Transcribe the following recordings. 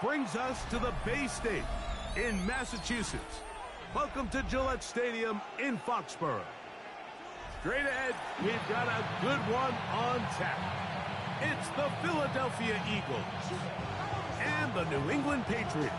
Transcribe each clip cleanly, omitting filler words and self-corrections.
brings us to the Bay State in Massachusetts. Welcome to Gillette Stadium in Foxborough. Straight ahead, we've got a good one on tap. It's the Philadelphia Eagles and the New England Patriots.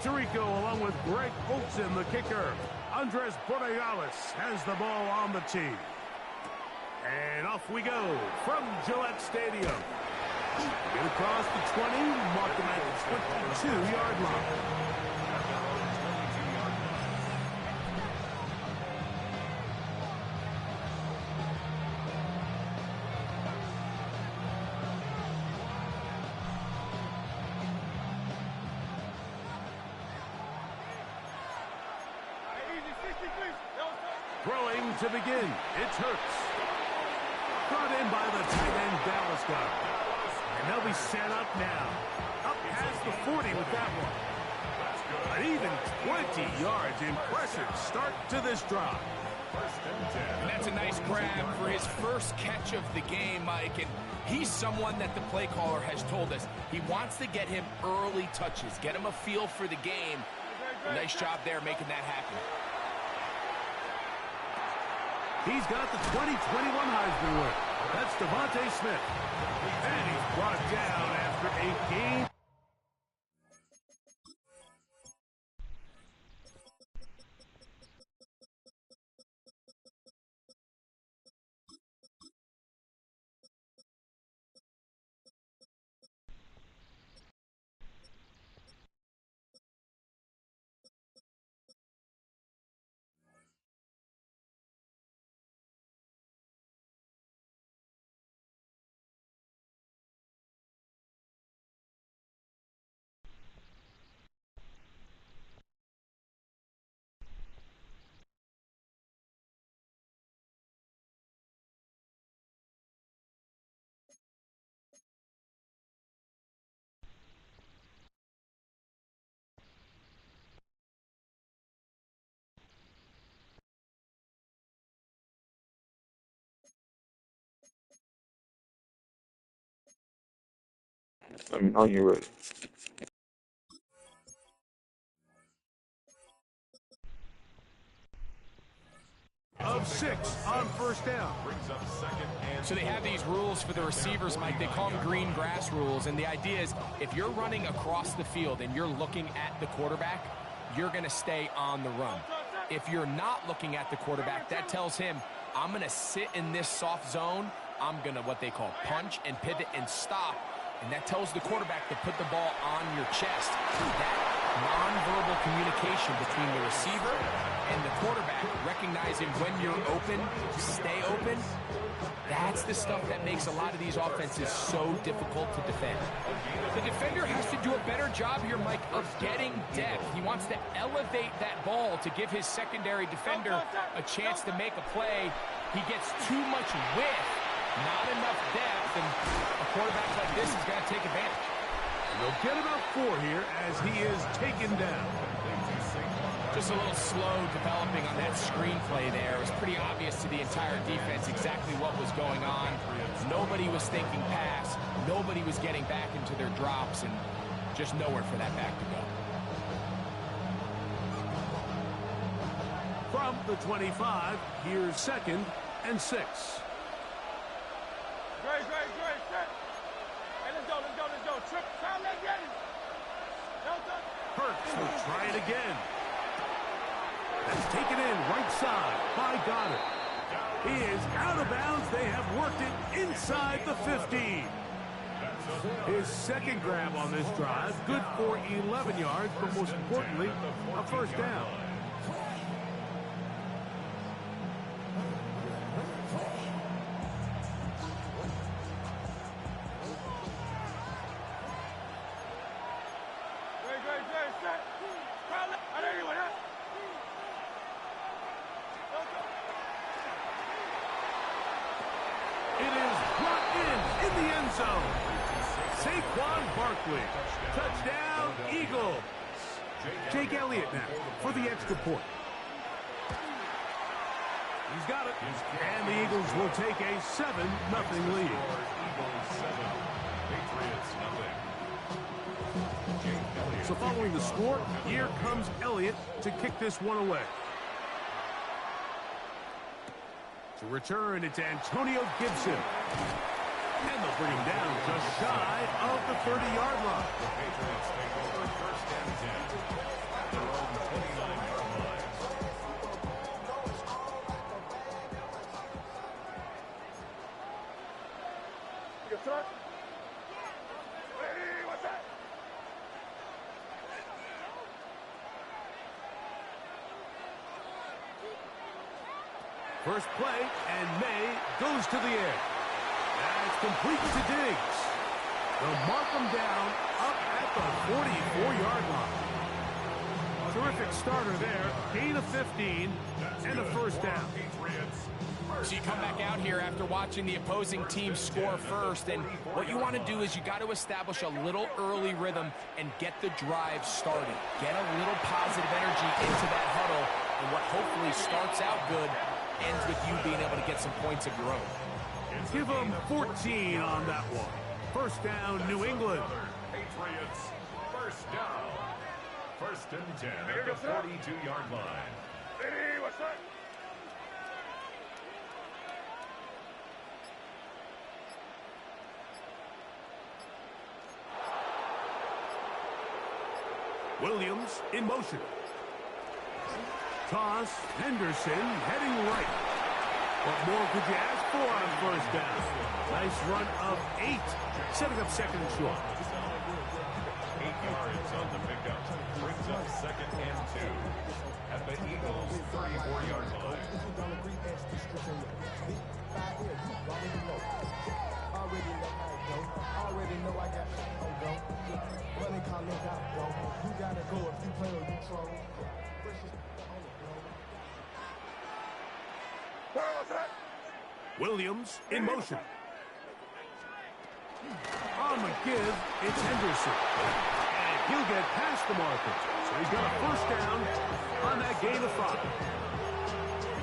Tirico along with Greg Olsen, the kicker. Andres Borregales has the ball on the tee. And off we go from Gillette Stadium. Get across the 20, mark them at the 22-yard line. Throwing to begin, it's Hurts. Brought in by the tight end Dallas guy. And they'll be set up now. Up past the 40 with that one. An even 20 yards. Impressive start to this drive. And that's a nice grab for his first catch of the game, Mike. And he's someone that the play caller has told us he wants to get him early touches, get him a feel for the game. Nice job there making that happen. He's got the 2021 Heisman winner. That's Devontae Smith. And he's brought down after a game. Let me know you're ready. Of 6 on first down. So they have these rules for the receivers, Mike. They call them green grass rules. And the idea is if you're running across the field and you're looking at the quarterback, you're going to stay on the run. If you're not looking at the quarterback, that tells him, I'm going to sit in this soft zone. I'm going to what they call punch and pivot and stop. And that tells the quarterback to put the ball on your chest. That nonverbal communication between the receiver and the quarterback, recognizing when you're open, stay open, that's the stuff that makes a lot of these offenses so difficult to defend. The defender has to do a better job here, Mike, of getting depth. He wants to elevate that ball to give his secondary defender a chance to make a play. He gets too much width, not enough depth, and a quarterback like this has got to take advantage. They'll get about 4 here as he is taken down. Just a little slow developing on that screenplay there. It was pretty obvious to the entire defense exactly what was going on. Nobody was thinking pass. Nobody was getting back into their drops, and just nowhere for that back to go. From the 25, here's 2nd and 6. Great. Hey, let's go. Trip, time, let's get it. Hurts will try it again. That's taken in right side by Goddard. He is out of bounds. They have worked it inside the 15. His second grab on this drive, good for 11 yards, but most importantly, a first down. the end zone. Saquon Barkley. Touchdown, Eagles. Jake Elliott now for the extra point. He's got it. And the Eagles will take a 7-0 lead. So following the score, here comes Elliott to kick this one away. To return, it's Antonio Gibson. And they'll bring him down just shy of the 30-yard line. The Patriots take over first and 10. Their own 29-yard line. Yes, sir. Hey, what's that? First play, and May goes to the air. That's complete to Diggs. They'll mark him down up at the 44-yard line. Terrific starter there. Gain of 15 and a first down. So you come back out here after watching the opposing team score first, and what you want to do is you got to establish a little early rhythm and get the drive started. Get a little positive energy into that huddle, and what hopefully starts out good ends with you being able to get some points of your own. Give them 14 on that one. First down, New England. Patriots, first down. First and 10 at the 42-yard line. Hey, what's that? Williams in motion. Toss, Henderson heading right. What more could you ask for on first down? Nice run of 8, setting up second and short. 8 yards on the pickup. Brings up second and 2 at the Eagles' 34-yard line. Williams in motion. On the give, it's Henderson. And he'll get past the marker. So he's got a first down on that gain of 5.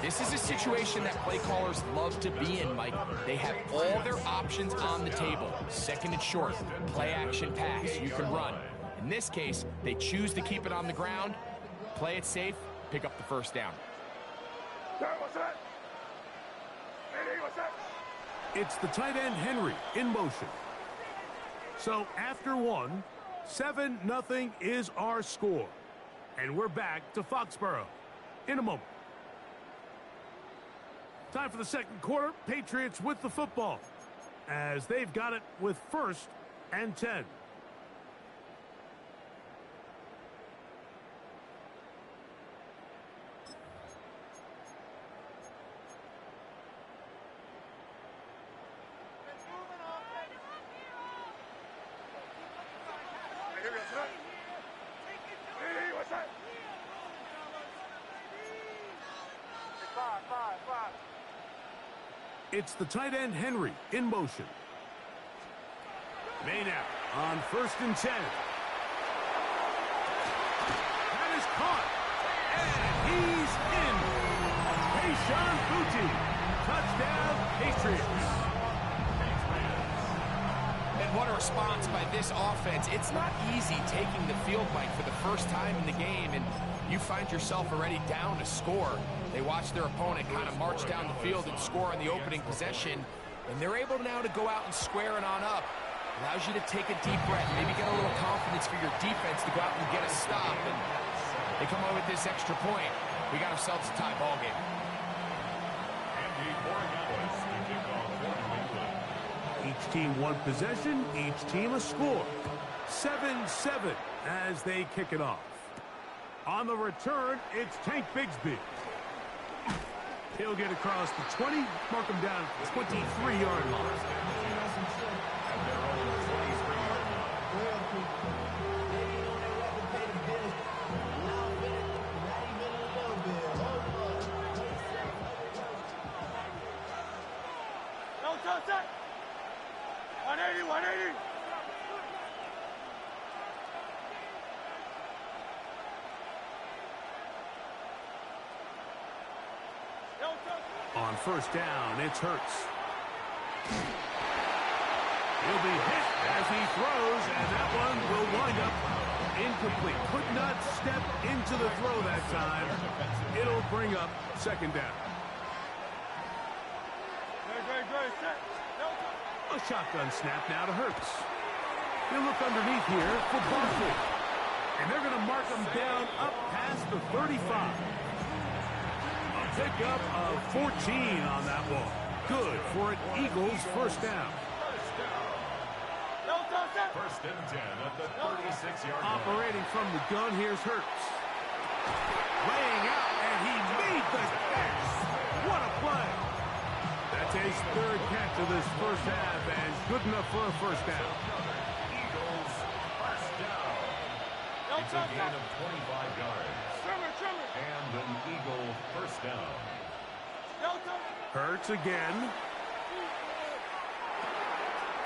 This is a situation that play callers love to be in, Mike. They have all their options on the table. Second and short, play action pass, you can run. In this case, they choose to keep it on the ground, play it safe, pick up the first down. What's that? Hey, what's that? It's the tight end Henry in motion. So after 1, 7-0 is our score. And we're back to Foxborough in a moment. Time for the second quarter. Patriots with the football as they've got it with first and 10. It's the tight end Henry in motion. May now on first and 10. That is caught. And he's in. Kayshon Boutte. Touchdown, Patriots. And what a response by this offense. It's not easy taking the field, Mike, for the first time in the game, and you find yourself already down to score. They watch their opponent kind of march down the field and score on the opening possession, and they're able now to go out and square it on up. Allows you to take a deep breath, maybe get a little confidence for your defense to go out and get a stop, and they come away with this extra point. We got ourselves a tie ball game. Each team one possession, each team a score. 7-7 as they kick it off. On the return, it's Tank Bigsby. He'll get across the 20, mark him down at the 23-yard line. 180, 180. On first down, it's Hurts. He'll be hit as he throws, and that one will wind up incomplete. Could not step into the throw that time. It'll bring up second down. A shotgun snap now to Hurts. He'll look underneath here for Barkley. And they're going to mark him down up past the 35. Pickup of 14 on that ball. Good for an Eagles first down. First and 10 at the 36-yard line. Operating from the gun, here's Hurts. Laying out, and he made the catch. What a play. That's his third catch of this first half, and good enough for a first down. Eagles first down. It's a gain of 25 yards. And an Eagle first down. Hurts again.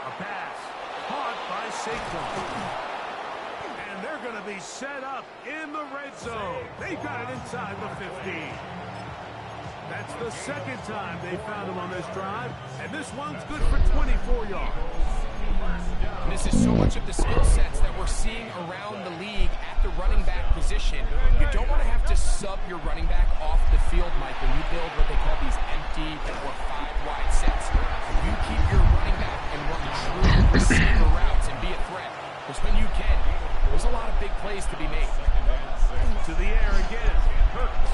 A pass. Caught by Saquon. And they're going to be set up in the red zone. They got it inside the 15. That's the second time they found him on this drive. And this one's good for 24 yards. And this is so much of the skill sets that we're seeing around the league at the running back position. You don't want to have to sub your running back off the field, Mike, when you build what they call these empty or 5-wide sets. You keep your running back and run true receiver routes and be a threat. Because when you can, there's a lot of big plays to be made. To the air again. Hurts.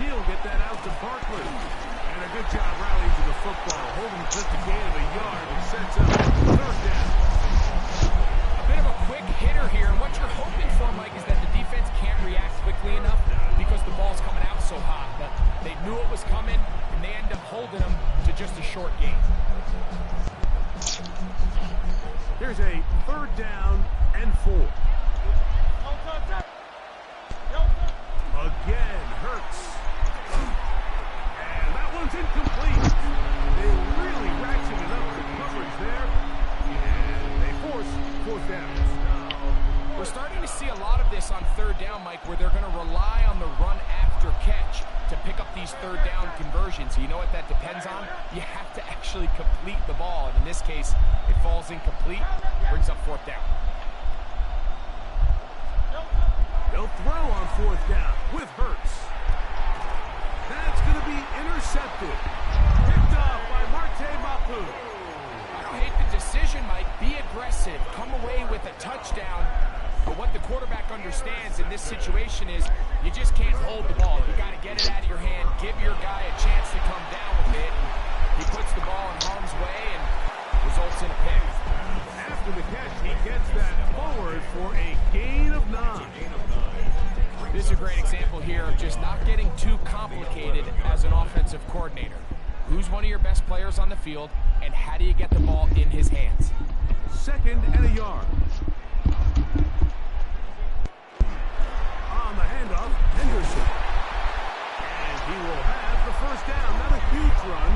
He'll get that out to Barkley. And a good job rallying to the football. Holding just a gain of a yard and sets up third down. A bit of a quick hitter here. And what you're hoping for, Mike, is that the defense can't react quickly enough because the ball's coming out so hot. But they knew it was coming, and they end up holding them to just a short gain. Here's a third down and 4. Again, Hurts. And that one's incomplete. They really ratcheted up the coverage there. And they force fourth down. We're starting to see a lot of this on third down, Mike, where they're going to rely on the run after catch to pick up these third down conversions. You know what that depends on? You have to actually complete the ball. And in this case, it falls incomplete, brings up fourth down. They'll throw on fourth down with Hurts. That's going to be intercepted. Picked off by Marte Mapu. I don't hate the decision, Mike. Be aggressive. Come away with a touchdown. But what the quarterback understands in this situation is you just can't hold the ball. You got to get it out of your hand. Give your guy a chance to come down with it. He puts the ball in harm's way and results in a pick. After the catch, he gets that forward for a gain of 9. This is a great example here of just not getting too complicated as an offensive coordinator. Who's one of your best players on the field, and how do you get the ball in his hands? Second and a yard. On the handoff, Henderson. And he will have the first down. Not a huge run,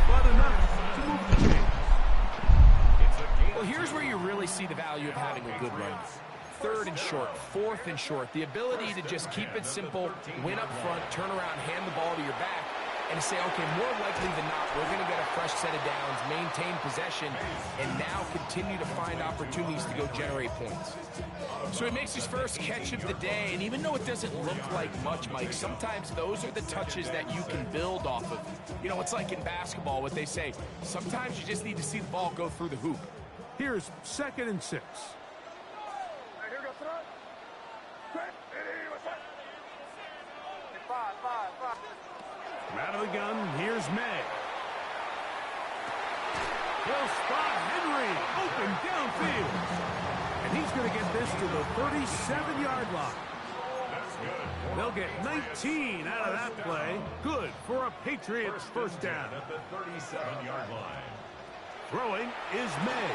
but enough to move the chains. Well, here's where you really see the value of having a good run. Third and short, fourth and short. The ability to just keep it simple, win up front, turn around, hand the ball to your back, and to say, okay, more likely than not, we're going to get a fresh set of downs, maintain possession, and now continue to find opportunities to go generate points. So he makes his first catch of the day, and even though it doesn't look like much, Mike, sometimes those are the touches that you can build off of. You know, it's like in basketball, what they say, sometimes you just need to see the ball go through the hoop. Here's second and 6. Out of the gun, here's May. He'll spot Henry open downfield. And he's going to get this to the 37-yard line. They'll get 19 out of that play. Good for a Patriots first down. At the 37-yard line. Throwing is May.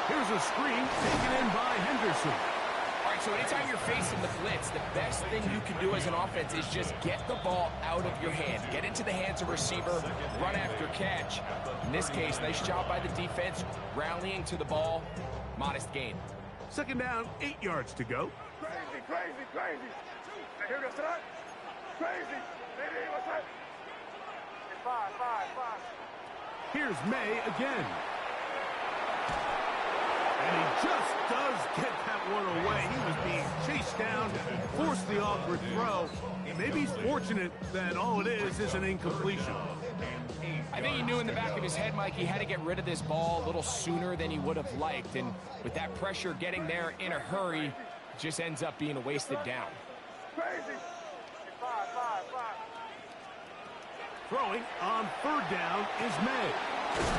Here's a screen taken in by Henderson. All right, right, so anytime you're facing the blitz, the best thing you can do as an offense is just get the ball out of your hand. Get into the hands of receiver, run after catch. In this case, nice job by the defense, rallying to the ball. Modest gain. Second down, 8 yards to go. Crazy, crazy, crazy. I hear this right? Crazy. What's that? It's five. Here's May again. And he just does get that one away. He was being chased down, forced the awkward throw. Maybe he's fortunate that all it is an incompletion. I think he knew in the back of his head, Mike, he had to get rid of this ball a little sooner than he would have liked. And with that pressure getting there in a hurry, it just ends up being a wasted down. Crazy. Five. Throwing on third down is May.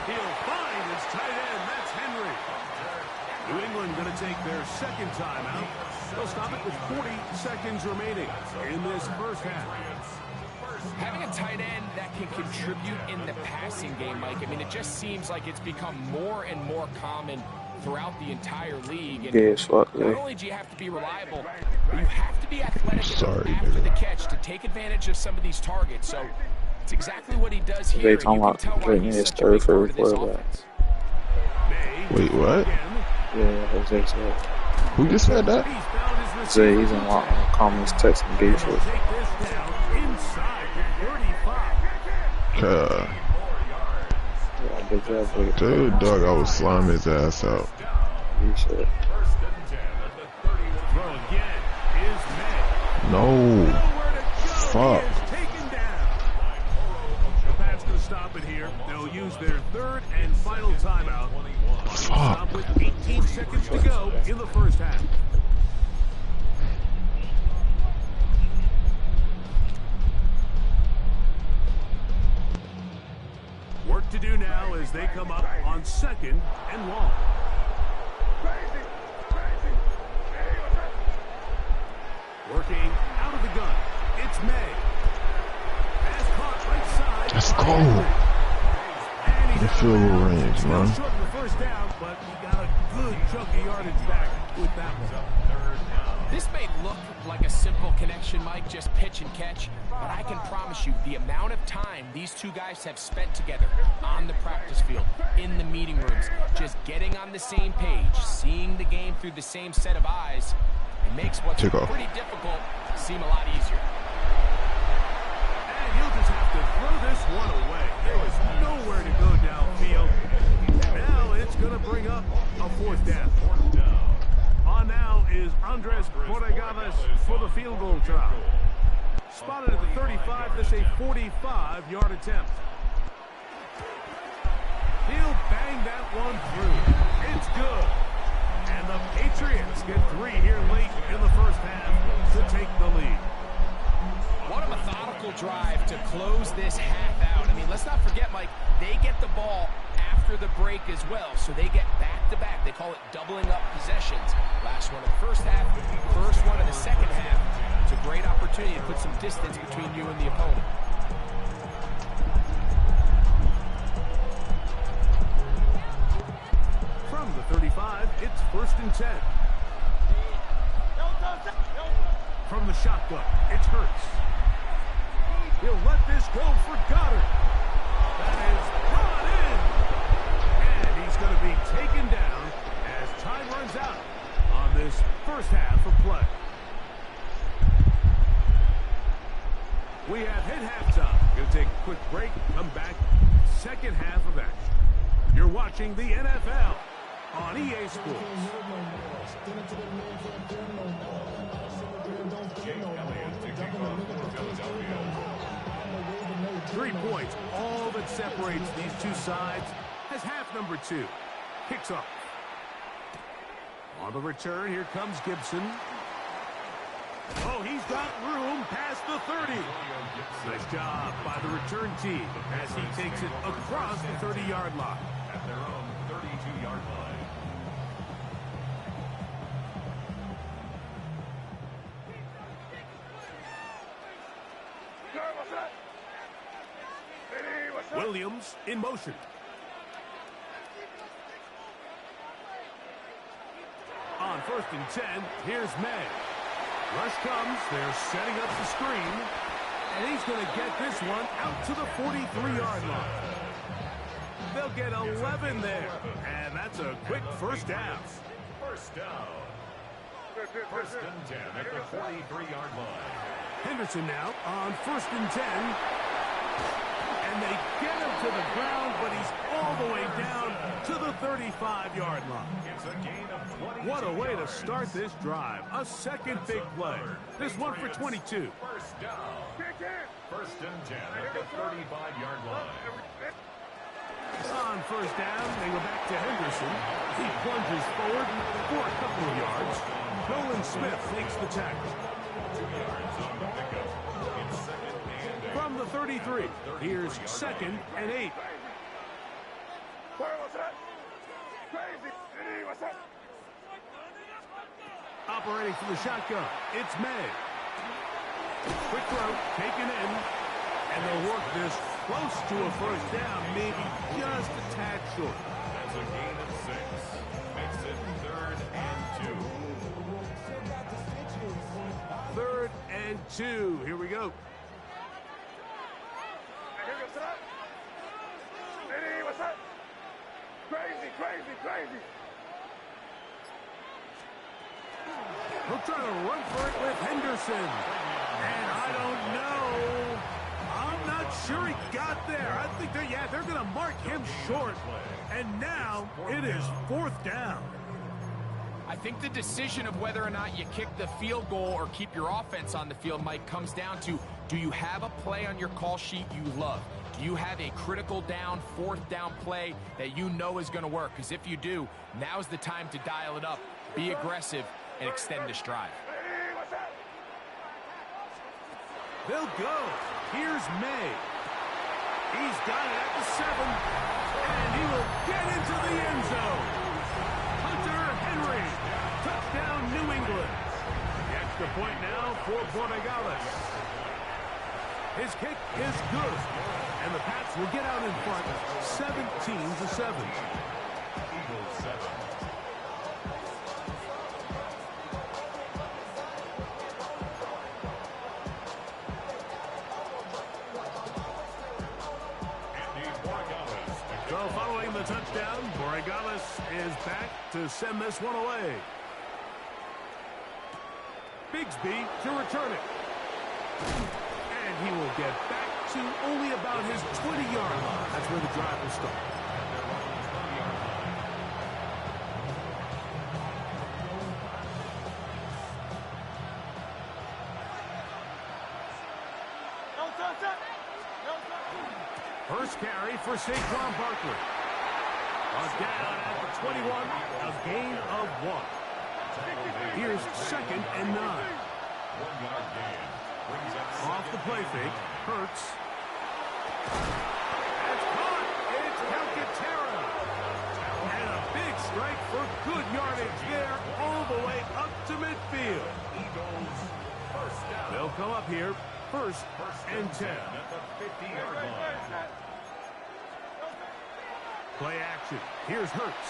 He'll find his tight end. That's Henry. New England going to take their second timeout. They'll stop it with 40 seconds remaining in this first half. Having a tight end that can contribute in the passing game, Mike, I mean, it just seems like it's become more and more common throughout the entire league. And not only do you have to be reliable, but you have to be athletic after the catch to take advantage of some of these targets. So it's exactly what he does here. They talking about Drayton is third for quarterback. Wait, what? Yeah, Jose said. Who just said that? Jose, he's in comments texting Gage. Yeah, good job, buddy. Dude, dog, I was slamming his ass out. He said. No. Fuck. That's going to stop it here. They'll use their third and final timeout. Fuck. With 18 seconds to go in the first half. Work to do now as they come up on second and long. Working out of the gun. It's May. Pass caught right side. Let's go. The field goal range, man. Short in the first down, but he got a good chunk of yardage back with that one. This may look like a simple connection, Mike, just pitch and catch, but I can promise you the amount of time these two guys have spent together on the practice field, in the meeting rooms, just getting on the same page, seeing the game through the same set of eyes, it makes what's pretty difficult seem a lot easier. And he'll just have to throw this one away. There was nowhere to go downfield. Now it's going to bring up a fourth down. On now is Andres Borregales for the field goal try. Spotted at the 35, this a 45-yard attempt. He'll bang that one through. It's good. And the Patriots get 3 here late in the first half to take the lead. What a methodical drive to close this half out. I mean, let's not forget, Mike, they get the ball after the break as well, so they get back-to-back. They call it doubling up possessions. Last one of the first half, first one of the second half. It's a great opportunity to put some distance between you and the opponent. From the 35, it's 1st and 10. From the shotgun, it's Hurts. He'll let this go for Goddard. That is brought in. And he's going to be taken down as time runs out on this first half of play. We have hit halftime. Going to take a quick break, come back, second half of action. You're watching the NFL on EA Sports. 3 points, all that separates these two sides as half number 2 kicks off. On the return, here comes Gibson. Oh, he's got room past the 30. Nice job by the return team as he takes it across the 30-yard line. At their own 32-yard line. Williams in motion. On On 1st and 10, here's May. Rush comes. They're setting up the screen. And he's going to get this one out to the 43-yard line. They'll get 11 there. And that's a quick first down. First down. 1st and 10 at the 43-yard line. Henderson now on 1st and 10. And they get him to the ground, but he's all the way down to the 35-yard line. It's a gain of 22 What a way to yards. start this drive. A second big play. This one for 22. First down. 1st and 10 at the 35-yard line. On 1st down, they go back to Henderson. He plunges forward for a couple of yards. Nolan Smith takes the tackle. 2 yards on the pickup. It's 2nd and 8. From the 33, here's 2nd and 8. Operating from the shotgun, it's May. Quick throw, taken in, and they'll work this close to a first down, maybe just a tad short. That's a gain of 6. Makes it 3rd and 2. 3rd and 2. Here we go. Crazy. He'll try to run for it with Henderson. And I don't know. I'm not sure he got there. I think they're going to mark him short. And now it is 4th down. I think the decision of whether or not you kick the field goal or keep your offense on the field, Mike, comes down to, do you have a play on your call sheet you love? Do you have a critical down, 4th down play that you know is going to work? Because if you do, now's the time to dial it up, be aggressive, and extend this drive. They'll go. Here's May. He's got it at the 7, and he will get into the end zone. Hunter Henry, touchdown New England. The extra point now for Borregales. His kick is good, and the Pats will get out in front 17-7. Eagles 7. So following the touchdown, Borregales is back to send this one away. Bigsby to return it. And he will get back to only about his 20-yard line. That's where the drive will start. First carry for Saquon Barkley. Down at the 21, a gain of 1. Here's 2nd and 9. 1-yard gain. Brings up Off the play fake, Hurts. It's caught. It's Calcaterra. And a big strike for good yardage there all the way up to midfield. Eagles first down. They'll come up here, 1st and 10. At the 50-yard line. Play action. Here's Hurts.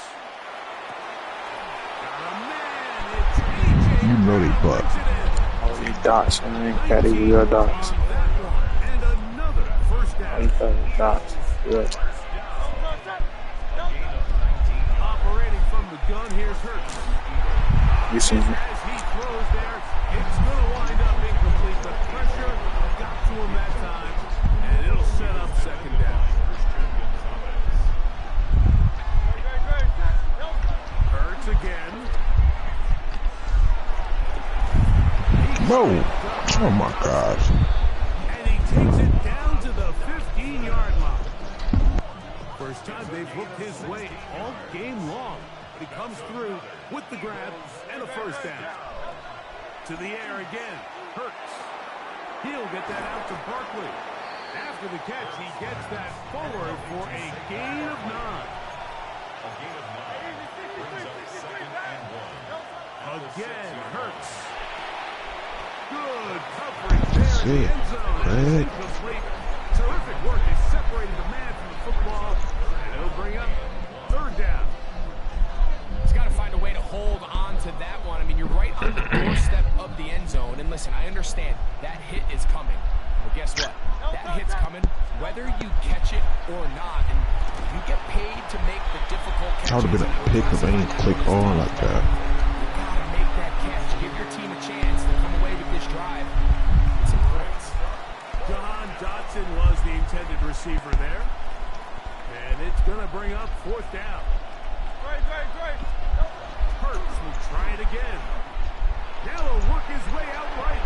Got a man. It's A.J. You know they Brown butt. brings it in. All these dots, man. Patty, real dots. And another first All these down. dots. Yeah. Operating from the gun, here's Hurts. You seen me? As he throws there, it's going to wind up incomplete. The pressure got to him that time, and it'll set up 2nd down. Hurts again. No. Oh my gosh. And he takes it down to the 15-yard line. First time they've looked his way all game long. But he comes through with the grab and a first down. To the air again. Hurts. He'll get that out to Barkley. After the catch, he gets that forward for a gain of 9. A gain of 9. Brings up 2nd and 1. Again, Hurts. Good coverage there That's in the it. end zone. It's Good. incomplete. Terrific work. They separated the man from the football, and it'll bring up 3rd down. He's got to find a way to hold on to that That would have been a pick if they didn't click on like that. You gotta make that catch. Give your team a chance to come away with this drive. It's some points. John Dotson was the intended receiver there. And it's going to bring up 4th down. Hurts will try it again. Now he'll work his way out right.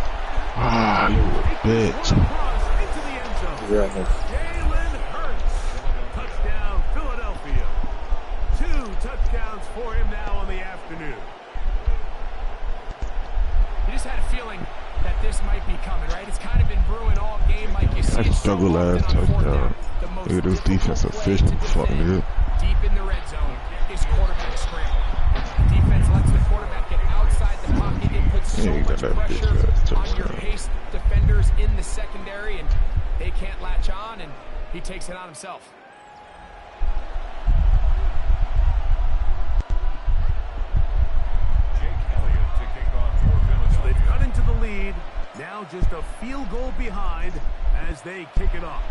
Ah, you a bitch. Into the end zone. Yeah. Jalen Hurts. Touchdown, Philadelphia. 2 touchdowns for him now on the afternoon. You just had a feeling that this might be coming, right? It's kind of been brewing all game, like you see. I struggle last touchdown. Look at this defense efficient. Fuck nigga. Deep in the red zone is quarterback scramble. The defense lets the quarterback get outside the pocket. It puts so much pressure on your paced defenders in the secondary, and they can't latch on, and he takes it on himself. So they've cut into the lead. Now just a field goal behind as they kick it off.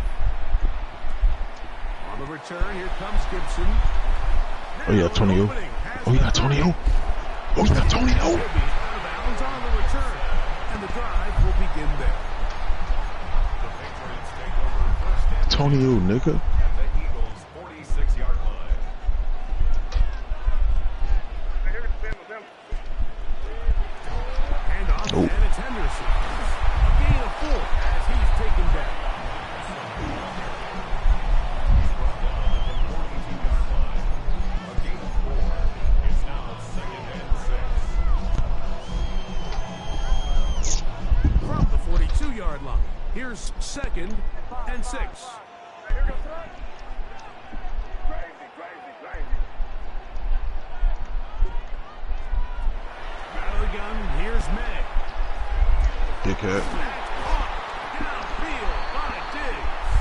On the return, here comes Gibson. Oh yeah, Antonio. Oh yeah, Antonio. Oh yeah, Antonio. Out of bounds on the return, and the drive will begin there. Antonio, nigga. At the Eagles' 46-yard line. And off, Oh. and it's Henderson. A gain of 4 as he's taken down. He's brought down at the 42-yard line. A gain of 4 is now 2nd and 6. From the 42-yard line, here's 2nd and 6. Out of the gun, here's May. Dickhead. Downfield by Diggs.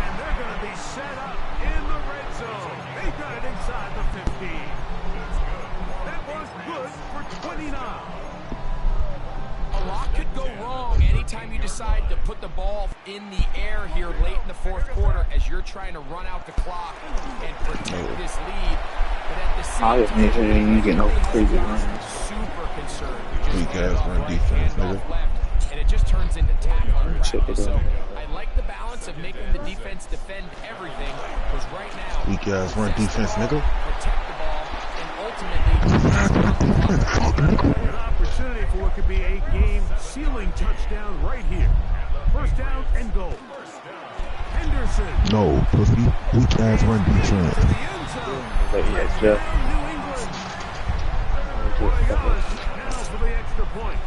And they're going to be set up in the red zone. They got it inside the 15. That was good for 29. A lot could go wrong anytime you decide to put the ball in the air here late in the 4th quarter as you're trying to run out the clock and protect this lead. But at the same time, make sure you ain't get no crazy runs. super concerned. You just Weak ass run defense, hand nigga. off left, and it just turns into tackling Check it practice. So out. I like the balance of making the defense defend everything, because right now, Weak ass run defense, nigga. protect the ball and ultimately An opportunity for what could be a game-sealing touchdown right here. 1st down and goal. Henderson. No, pussy. Weak ass run defense. To the end zone. But yeah, Jeff. New England. Now for the extra point.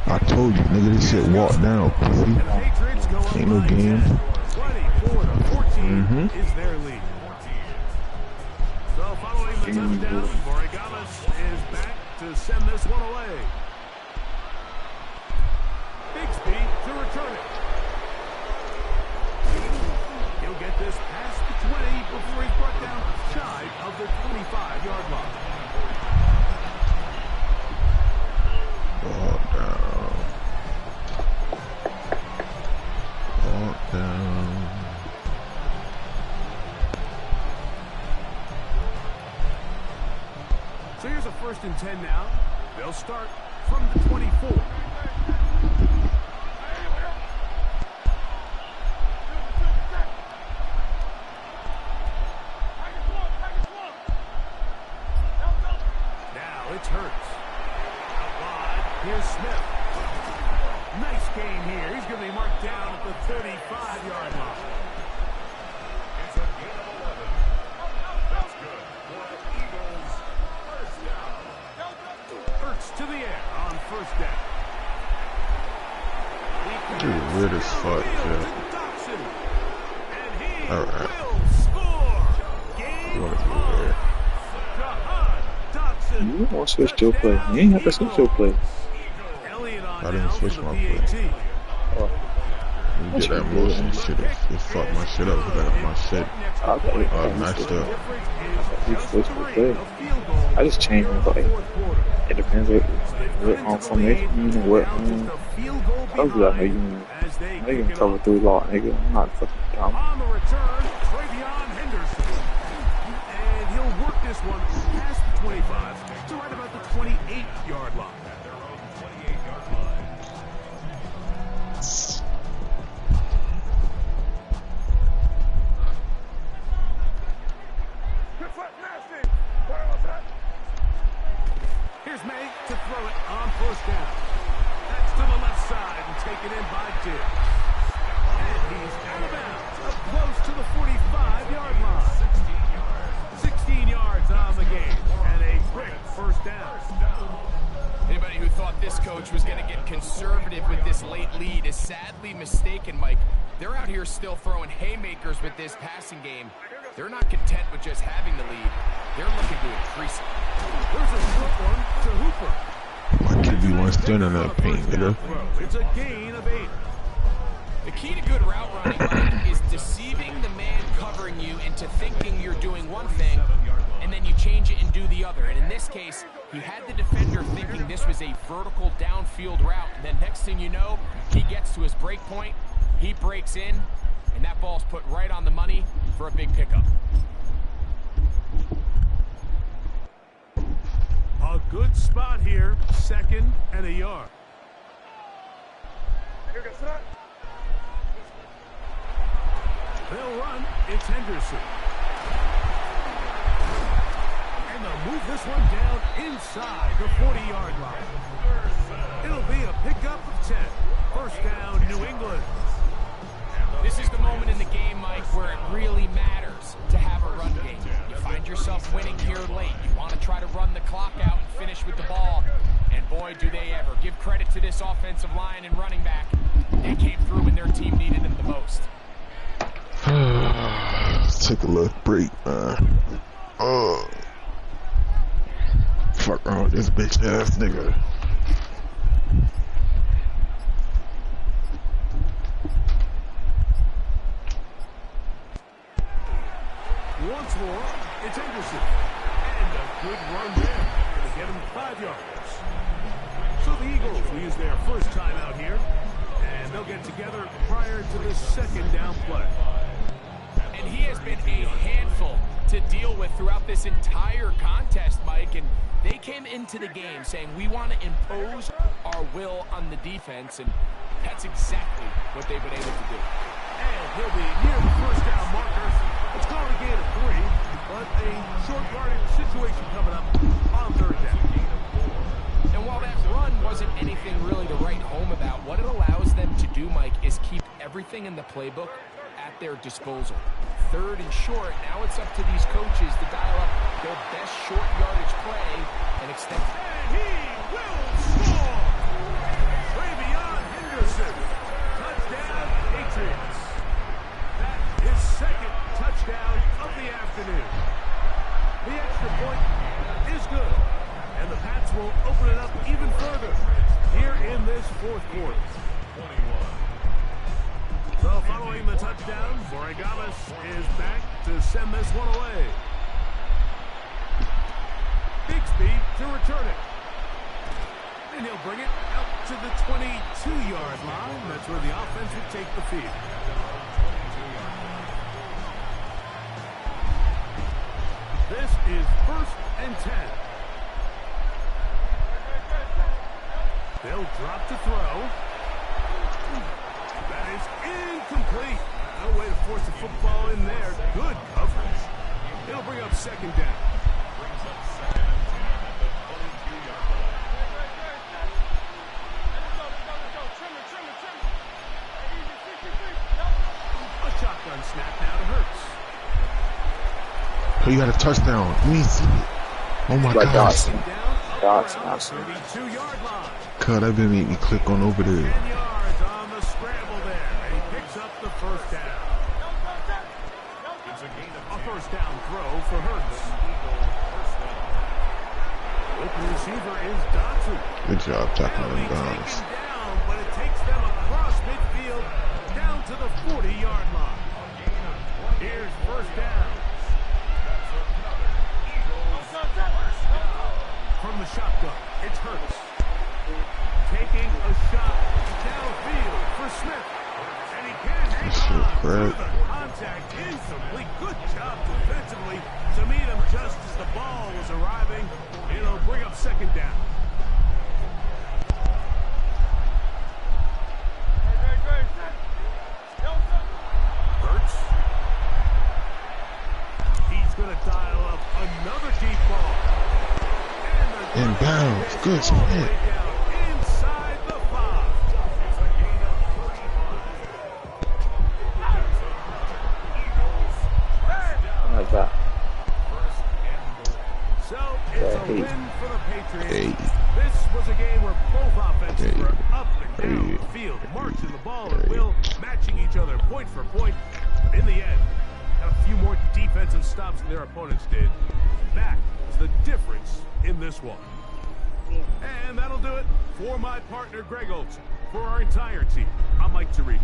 I told you, nigga, this shit walk down, pussy. Patriots go up Ain't no by game. 10. 24-14 is their lead. So following the touchdown, Borregalis is back to send this one away. Bixby to return it. He'll get this past the 20 before he's brought down shy of the 25-yard line. Walk down. Walk down. So here's a 1st and 10 now. They'll start from the 24. Now it's Hurts. Out wide, here's Smith. Nice gain here. He's going to be marked down at the 35-yard line. It's a gain of 11. That's good for the Eagles' 1st down. Hurts to the air on 1st down. Dude, weird as fuck, yeah. And he Alright. will score. Game You wanna do there. You don't want to switch to a play. You ain't have to switch to a play. Elliott on I didn't now switch for the my play. PAT. Oh. You did that motion shit. It fucked my shit up because I got my shit matched up. He switched for good. I just changed him, but it depends what formation and what cover I know you can cover through law, nigga. I'm not fucking dumb. On the return, Travion Henderson. And he'll work this one past the 25 to right about the 28-yard line. Here's May to throw it on first down. That's to the left side and taken in by Diggs. And he's out of bounds, up close to the 45-yard line. 16 yards on the game, and a quick first down. Anybody who thought this coach was going to get conservative with this late lead is sadly mistaken, Mike. They're out here still throwing haymakers with this passing game. They're not content with just having the lead. They're looking to increase it. There's a short one to Hooper. My QB wants to stand in that paint, nigga. It's a gain of 8. The key to good route running, Mike, is deceiving the man covering you into thinking you're doing one thing, and then you change it and do the other. And in this case, he had the defender thinking this was a vertical downfield route. And then next thing you know, he gets to his break point, he breaks in, and that ball's put right on the money for a big pickup. A good spot here, 2nd and a yard. They'll run. It's Henderson. And they'll move this one down inside the 40-yard line. It'll be a pickup of 10. First down, New England. This is the moment in the game, Mike, where it really matters to have a run game. You find yourself winning here late. You want to try to run the clock out and finish with the ball. And boy, do they ever. Give credit to this offensive line and running back. They came through when their team needed them the most. Let's take a little break, man. Fuck around with this bitch ass nigga. Once more, it's Henderson. And a good run there to get him 5 yards. So the Eagles will use their first time out here, and they'll get together prior to the 2nd down play. And he has been a handful to deal with throughout this entire contest, Mike, and they came into the game saying we want to impose our will on the defense, and that's exactly what they've been able to do. And he'll be near the first down markers. It's called a gain of 3, but a short yardage situation coming up on 3rd down. And while that run wasn't anything really to write home about, what it allows them to do, Mike, is keep everything in the playbook at their disposal. 3rd and short, now it's up to these coaches to dial up their best short yardage play and extend. And he will score! Travion Henderson. Touchdown, Patriots. That is 2nd touchdown of the afternoon. The extra point is good, and the Pats will open it up even further here in this 4th quarter. So following the touchdown, Borregalis is back to send this one away. Bixby to return it. And he'll bring it out to the 22-yard line. That's where the offense will take the field. This is 1st and 10. They'll drop to throw. That is incomplete. No way to force the football in there. Good coverage. It'll bring up 2nd down. A shotgun snap now to Hurts. Oh, you got a touchdown. Let me see it. Oh my gosh. Dodson. 32-yard line. Cut, I've been making me click on over 10 there. yards on the scramble there. And he picks up the first down. A first down throw for Hurts. Open receiver is Dodson. Good job tackling them Taken guys. down, but it takes them across midfield down to Brad. Contact incomplete. Good job defensively to meet him just as the ball was arriving. It'll bring up second down. Hurts. He's going to dial up another deep ball. Inbounds. Good spin. Inside the 5. Like that. So it's a win for the Patriots. Hey. This was a game where both offenses were up and down the field, marching the ball at will, matching each other point for point. But in the end, got a few more defensive stops than their opponents did. That is the difference in this one. And that'll do it for my partner, Greg Olson. For our entire team, I'm Mike Tirico.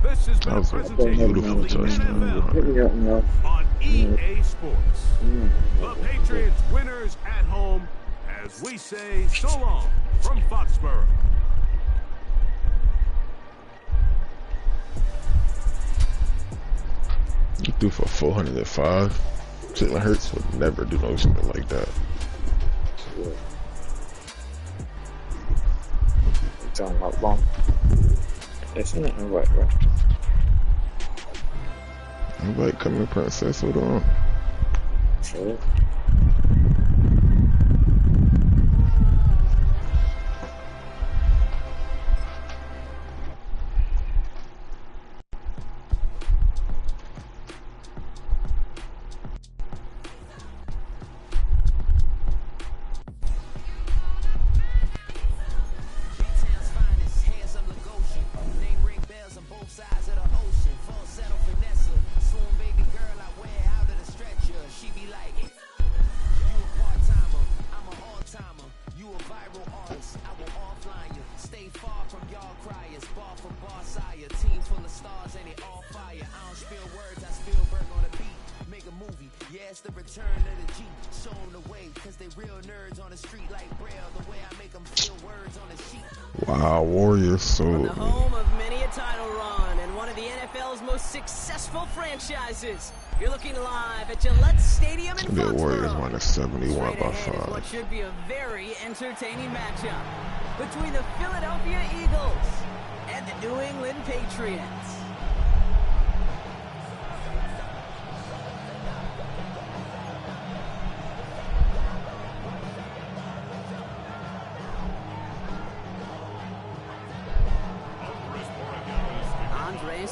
This has been a presentation of the NFL on EA Sports. The Patriots winners at home, as we say so long from Foxborough. You threw for 405. Jalen Hurts would never do no shit like that. Yeah. You talking about long? That's not right, right? Invite coming, princess. Hold on. Sure. Wow, Warriors so the home of many a title run and one of the NFL's most successful franchises. You're looking live at Gillette Stadium in the Warriors Foxborough. minus 71 Straight by ahead is 5. what should be a very entertaining matchup between the Philadelphia Eagles and the New England Patriots.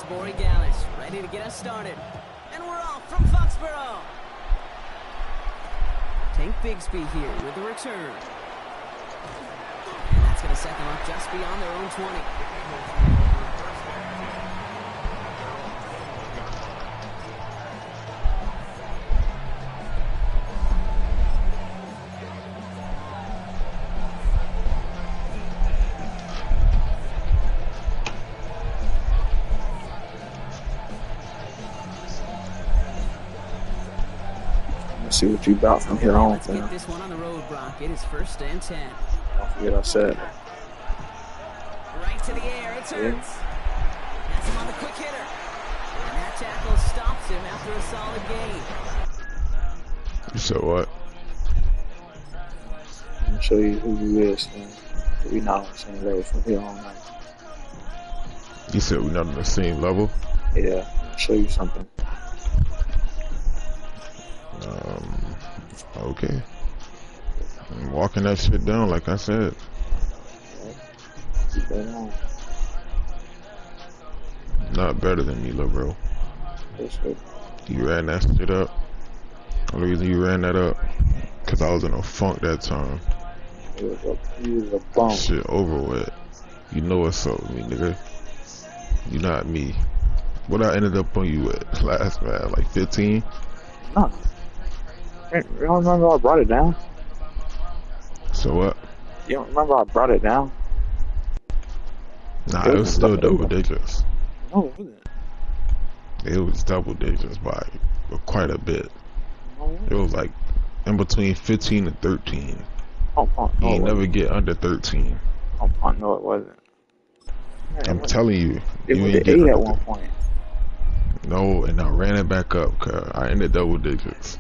Borregalis ready to get us started. And we're off from Foxborough. Tank Bigsby here with the return. And that's going to set them up just beyond their own 20. See what you got from here on. Let's get this one on the road, Brock. It is 1st and 10. Don't forget I said. Right to the air. It's Hurts. That's him on the quick hitter. And that tackle stops him after a solid gain. You said what? Let me show you who you is, man. We're not on the same level from here on out. You said we're not on the same level? Yeah, I'll show you something. Okay. I'm walking that shit down like I said. Keep that on. Not better than me, little bro. That's good. You ran that shit up. The only reason you ran that up, cause I was in a funk that time. You was a bum. Shit over with. You know what's up with me, nigga. You not me. What I ended up on you at last, man? Like 15? No. You don't remember I brought it down? So what? You don't remember I brought it down? Nah, it was still double digits. No, it wasn't. It was double digits by quite a bit. It was like in between 15 and 13. Oh, You ain't never get under 13. Oh, no, it wasn't. Man, I'm telling you, it you was ain't the get 8 at under one point. No, and I ran it back up, cause I ended double digits.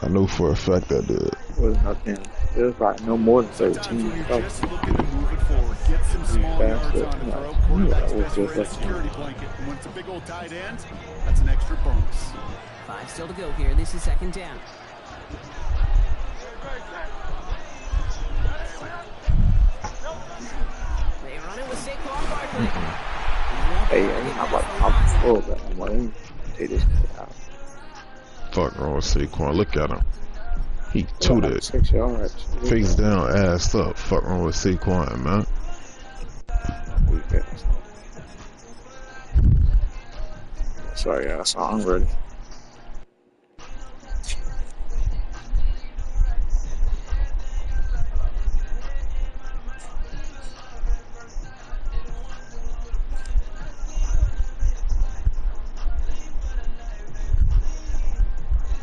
I know for a fact I did. It was nothing. It was like no more than 13. When you're just looking to move it forward, get some small yards on it, throw. Quarterback's best friend is security blanket. And when it's a big old tight end, that's an extra bonus. 5 still to go here. This is 2nd down. They run it with Saquon Barkley. Hey, I'm not about to pop the floor, but I'm like, take this shit out. Fuck wrong with Saquon. Look at him. He tooted. 6 yards. Face down, ass up. Fuck wrong with Saquon, man. Sorry, yeah, so I'm ready.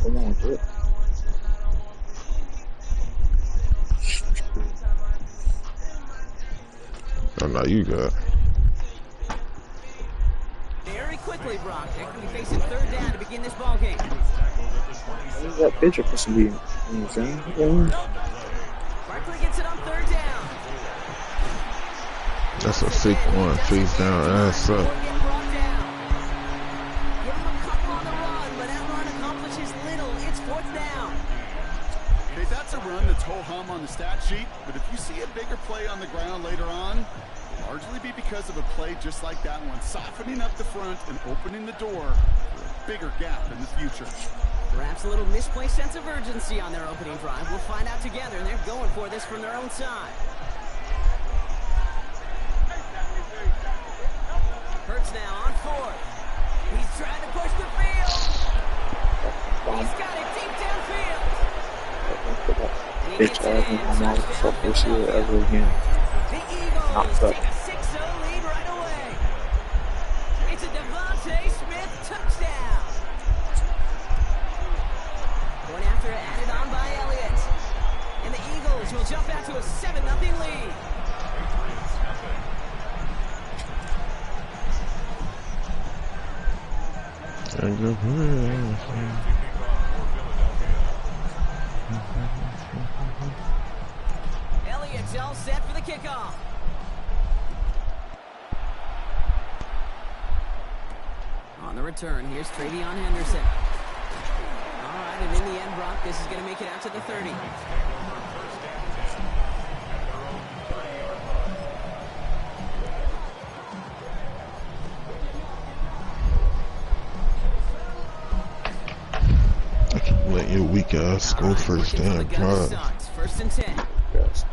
Come on, do it. Oh, no, you got. Very quickly, Brock. They're going to be facing 3rd down to begin this ball game. That picture for some reason. You know what I'm saying? Yeah. Barkley gets it on 3rd down. That's a Saquon. Face down, ass up. Give him a couple on the run, but that run accomplishes little. It's 4th down. Okay, that's a run that's ho-hum on the stat sheet, but if you see a bigger play on the ground later on, it'll largely be because of a play just like that one, softening up the front and opening the door for a bigger gap in the future. Perhaps a little misplaced sense of urgency on their opening drive. We'll find out together, and they're going for this from their own side. Hurts now on 4th. He's trying to push the field. He's got it deep downfield. Bitch ass in my mouth fuck this year ever again. The Eagles take a 6-0 lead right away. It's a Devontae Smith touchdown. Going after it, added on by Elliott. And the Eagles will jump out to a 7-0 lead. Elliott's all set for the kickoff. On the return, here's Travion Henderson. All right, and in the end, Brock, this is going to make it out to the 30. I can let your weak ass go first damn drive. 1st and 10. Yes.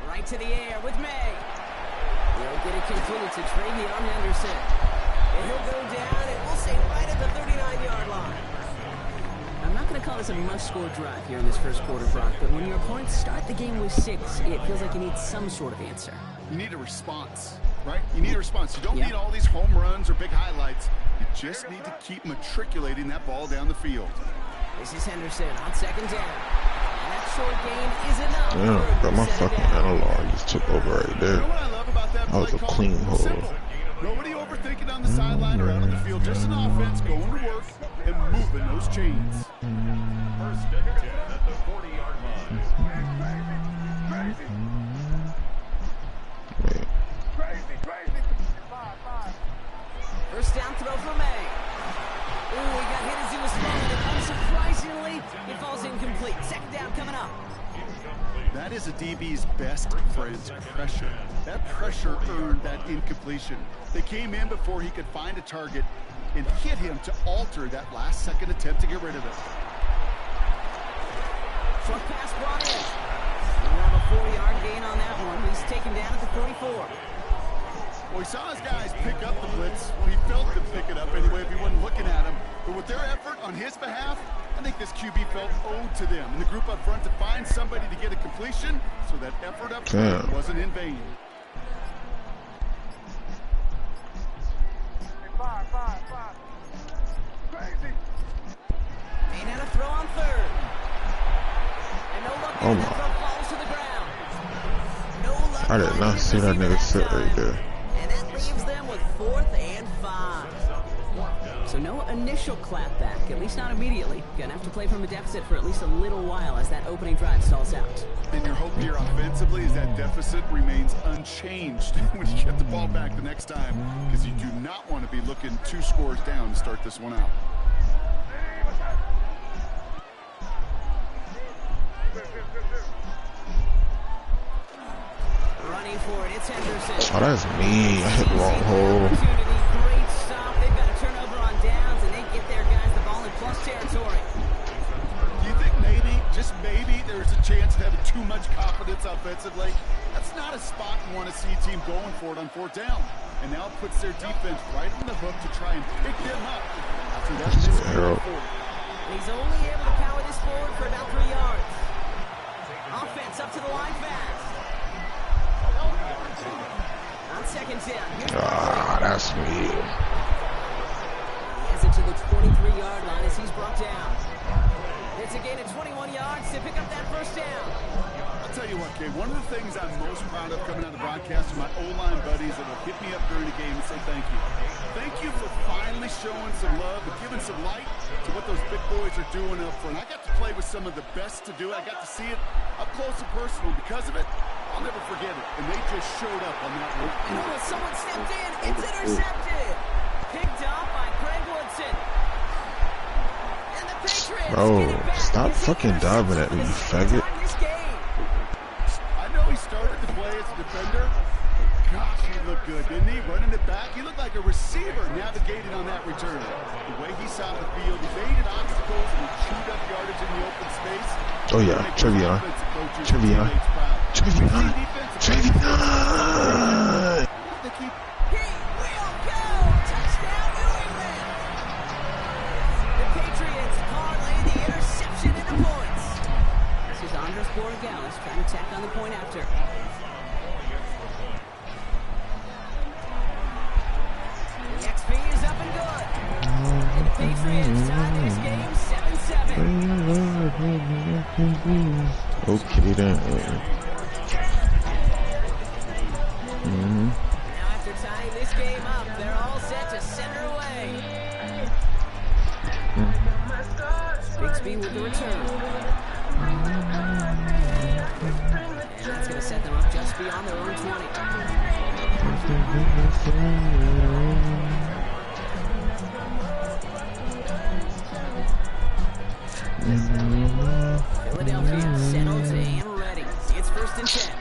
Right to the air with May. They'll get it completed to Travion Henderson. And he'll go down, and we'll say right at the 39-yard line. I'm not going to call this a must-score drive here in this first quarter, Brock, but when your opponents start the game with 6, it feels like you need some sort of answer. You need a response, right? You need a response. You don't need all these home runs or big highlights. You just need to keep matriculating that ball down the field. This is Henderson on 2nd down. And that short gain is enough. Yeah, got my fucking analog just took over right there. You know what I love about that That was a play call? clean hold. Simple. Nobody overthinking on the sideline or out on the field. Just an offense going to work and moving those chains. 1st and 10 at the 40-yard line. First down throw for May. Ooh, he got hit as he was throwing it. Unsurprisingly, it falls incomplete. 2nd down coming up. That is a DB's best friend, pressure. That pressure earned that incompletion. They came in before he could find a target and hit him to alter that last-second attempt to get rid of it. Short pass brought in. We'll have a 4-yard gain on that one. He's taken down at the 44. Well, he saw his guys pick up the blitz. Well, he felt them pick it up anyway if he wasn't looking at him. But with their effort on his behalf, I think this QB felt owed to them and the group up front to find somebody to get a completion so that effort up front wasn't in vain. Crazy. Made out a throw on 3rd. And no look, Oh that throw falls to the I did not see that nigga sit right there. And that leaves them with 4th and 5. So no initial clapback, at least not immediately. Gonna have to play from a deficit for at least a little while as that opening drive stalls out. And your hope here offensively is that deficit remains unchanged when you get the ball back the next time, because you do not want to be looking 2 scores down to start this one out. Running for it, it's Henderson. Oh, that's me. I hit the wrong hole. Great stop. They've got a turnover on downs, and they get their guys the ball in plus territory. Do you think maybe, just maybe, there's a chance of having too much confidence offensively? That's not a spot you want to see a team going for it on 4th down. And now it puts their defense right on the hook to try and pick them up. After that miscue forward. He's only able to power this forward for about 3 yards. Offense up to the line fast. On 2nd down. Ah, that's me. He has it to the 23-yard line as he's brought down. It's a gain of 21 yards to pick up that 1st down. I'll tell you what, Kay, one of the things I'm most proud of coming out of the broadcast are my O-line buddies that will hit me up during the game and say thank you. Thank you for finally showing some love and giving some light to what those big boys are doing up front. I got to play with some of the best to do it. I got to see it up close and personal. Because of it, I'll never forget it. And they just showed up on that one. Oh, someone stepped in. It's intercepted. Picked off by Craig Woodson. And the Patriots Bro, stop fucking diving at me, you faggot. I know he started to play as a defender. Gosh, he looked good, didn't he? Running it back. He looked like a receiver navigating on that return. The way he saw the field, he evaded obstacles and he chewed up yardage in the open space. Oh yeah, Trevion. Trevion. Trevion. Trevion. He will go! Touchdown, New England! The Patriots parlay the interception into points. This is Andres Borregales trying to tack on the point after. The XP is up and good. And the Patriots tie this game 7-7. Okay then. Now after tying this game up, they're all set to center away. Bixby with the return. And that's going to set them up just beyond their own 20. Philadelphia settled and ready. It's 1st and 10.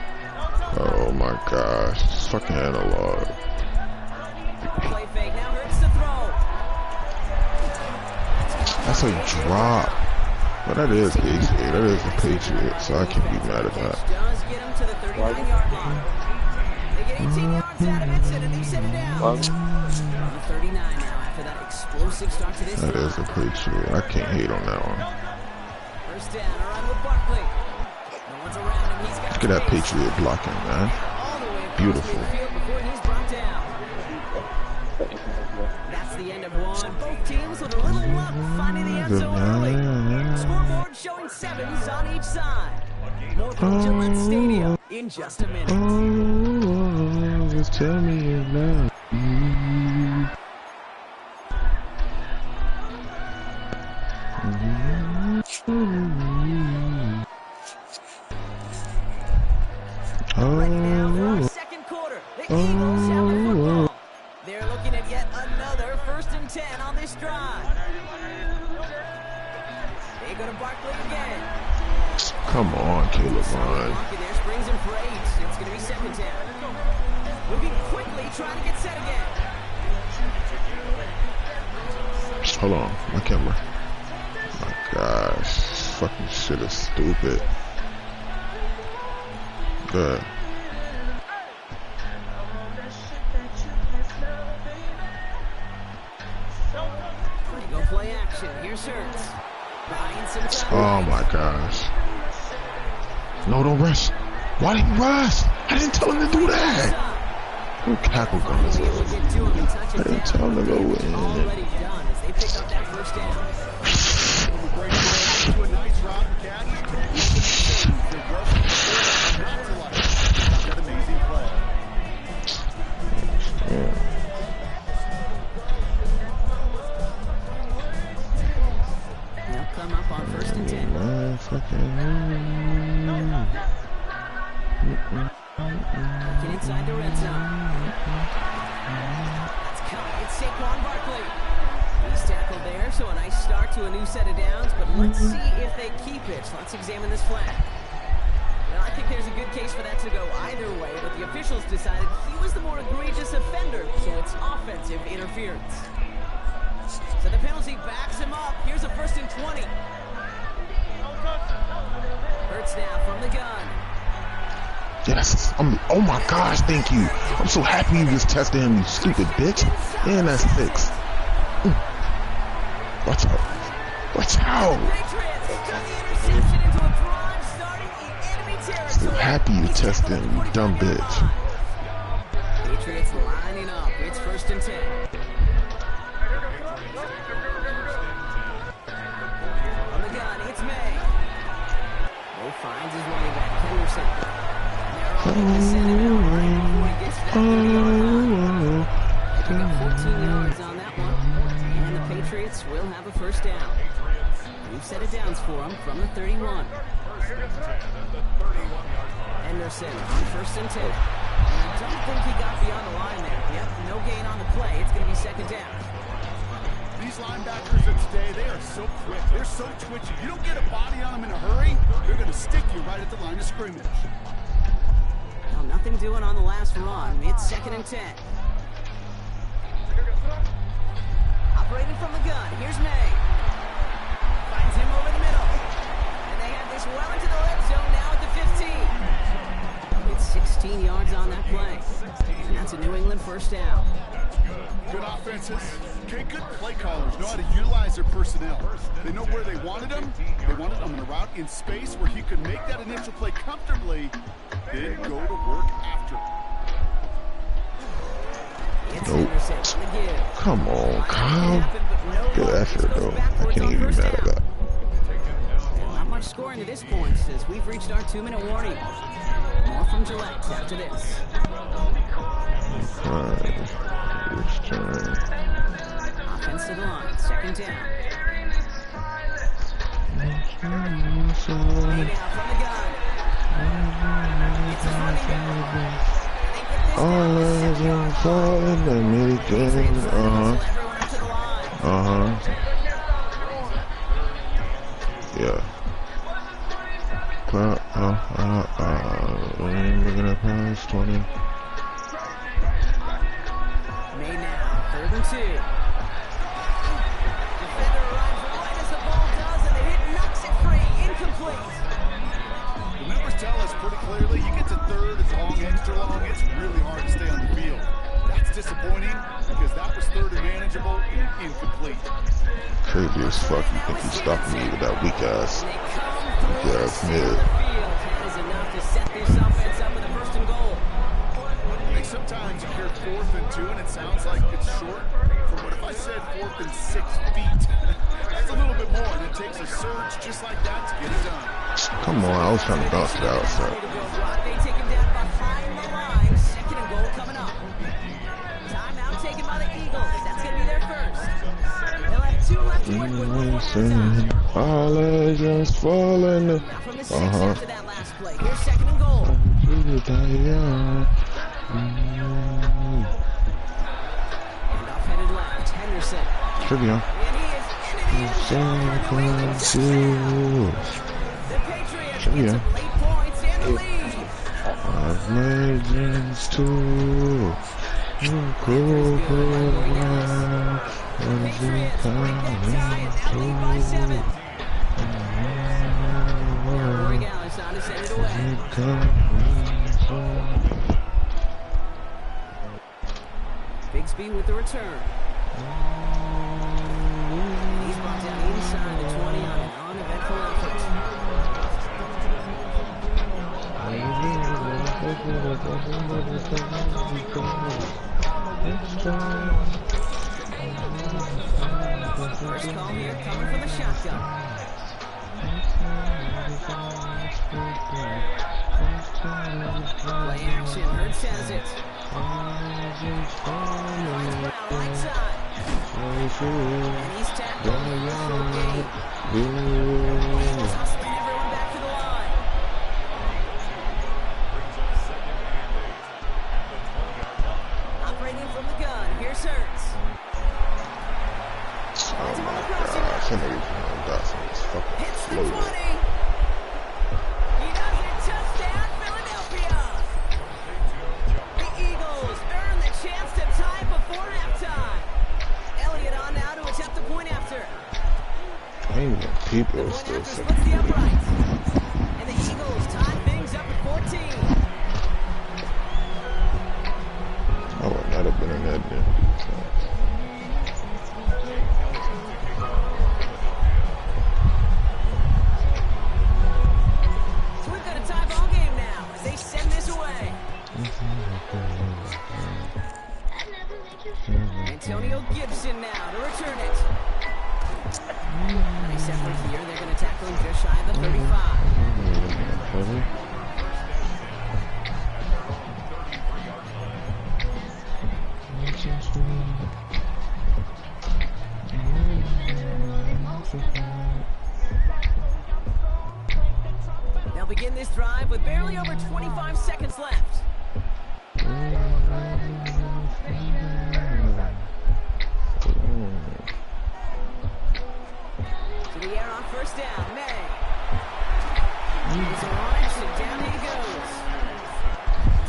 Oh my gosh, this fucking analog. Play fake now hurts the throw. That's a drop. But that is easy. That is a Patriot, so I can't be mad at that. Does get him to the 39-yard line. They get 18 yards out of it, and they set it down. On the 39 now after that explosive start to this That drive. is a Patriot. I can't hate on that one. 1st down, a run with Barkley. No one's around him. He's got Look at that Patriot blocking, man. all the way across Beautiful. midfield before he's brought down. That's the end of one. Both teams with a little luck finding the end zone early. Scoreboard showing 7s on each side. More from Gillette Stadium in just a minute. Oh, just tell me it's not you. Ready now for our 2nd quarter. The Eagles have the football. They're looking at yet another 1st and 10 on this drive. They go to Barkley again. Come on, Caleb Vaughn. Monkey there springs him for 8. It's going to be 2nd down. Moving quickly, trying to get set again. Hold on, my camera. My gosh, this fucking shit is stupid. Good. Go play action. Here's Hurts. Buying some time. Oh my gosh. No, don't rush. Why did he rush? I didn't tell him to do that. Who tackle guns? I didn't tell him to go in. Already done as they pick up that 1st down. Looking inside the red zone. That's coming. It's Saquon Barkley. He's tackled there, so a nice start to a new set of downs, but let's see if they keep it. So let's examine this flag. Well, I think there's a good case for that to go either way, but the officials decided he was the more egregious offender, so it's offensive interference. So the penalty backs him up. Here's a 1st and 20. Hurts now from the gun. Yes. Oh my gosh, thank you. I'm so happy you just tested him, you stupid bitch. And that's 6. Watch out. Watch out. So happy you tested him, you dumb bitch. Patriots lining up. It's 1st and 10. On the gun, it's May. May finds his running back, Henderson. Pick up 14 yards on that one. And the Patriots will have a 1st down. New set of downs for them from the 31. Henderson on 1st and 10. I don't think he got beyond the line there. Yep, no gain on the play. It's going to be 2nd down. These linebackers of today, they are so quick. They're so twitchy. You don't get a body on them in a hurry, they're going to stick you right at the line of scrimmage. Well, nothing doing on the last run. It's 2nd and 10. Operating from the gun. Here's May. Finds him over the middle. And they have this well into the red zone now at the 15. It's 16 yards on that play. And that's a New England 1st down. Good offenses. Okay, good play callers know how to utilize their personnel. They know where they wanted them. They wanted them in a route in space where he could make that initial play comfortably, then go to work after. Nope. Come on, Kyle. Good effort, though. I can't even be mad at that. Not much scoring to this point since we've reached our 2-minute warning. More from Gillette after this. Offensive line, 2nd down. Way down from the gun. It's his running back. All of them falling and making, yeah. Looking at pass 20. May now, 3rd and 2. Defender runs right as the ball does, and the hit knocks it free, incomplete. The numbers tell us pretty clearly, you get to 3rd, it's long, extra long, it's really hard to stay on the field. That's disappointing because that was 3rd and manageable and incomplete. Crazy as fuck, you think he's stopping me with that weak ass mid. That is enough to set this offense up with a 1st and goal. I think sometimes you hear 4th and 2 and it sounds like it's short. But what if I said 4th and 6 feet? That's a little bit more, and it takes a surge just like that to get it done. Come on, I was trying to bounce it out, sir. They take him down behind the line. 2nd and goal coming up. Timeout taken by the Eagles. That's going to be their 1st. They'll have 2 left to work with before halftime. All legends falling. Now from the 6 after that last play. Here's 2nd and goal. And off-headed left. Henderson. Trivia. And he is in the end zone. The Patriots get some late points and the lead. Legends too. Patriots break the tie and now lead by 7. Roy Gallis on to send it away. Bigsby with the return. And he's brought down inside the 20 on an uneventful effort. First call here coming from the shotgun. Play action, Hurts has it. Right side. And he's tackled. Bengals hustling everyone back to the line. point after splits the uprights. And the Eagles tie things up at 14. I would not have been in that then. So we've got a tie ball game now as they send this away. Antonio Gibson now to return it. Nice effort here. They're going to tackle him just shy of the 35. They'll begin this drive with barely over 25 seconds left. To the air on first down, May. He's on it, and down he goes.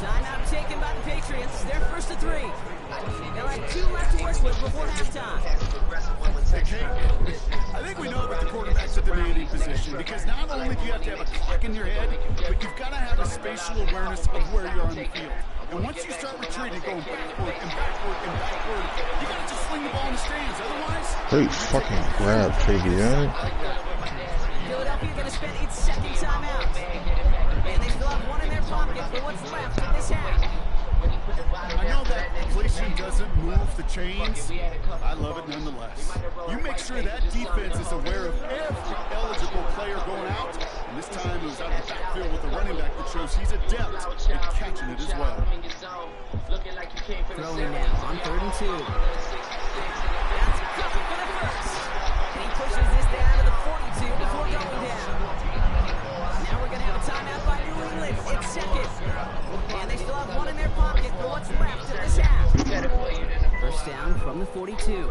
Timeout taken by the Patriots. They're first to 3. They'll have 2 left to work with before halftime. Okay. I think we know that the quarterback's a demanding position because not only do you have to have a clock in your head, but you've got to have a spatial awareness of where you are on the field. And once you start retreating, going backward and backward and backward, you got to just swing the ball in the stands. Otherwise, great fucking grab, KBI. Philadelphia going to spend its second timeout. And they still have 1 in their pocket for what's left in this half. I know that completion doesn't move the chains. I love it nonetheless. You make sure that defense is aware of every eligible player going out. And this time it was out of the backfield with the running back that shows he's adept at catching it as well. Throwing now on 3rd and 2. That's covered for the first. And he pushes this down to the 42 before going down. Now we're going to have a timeout by New England. It's second. And they still have 1 in their pocket for what's left of this half. First down from the 42.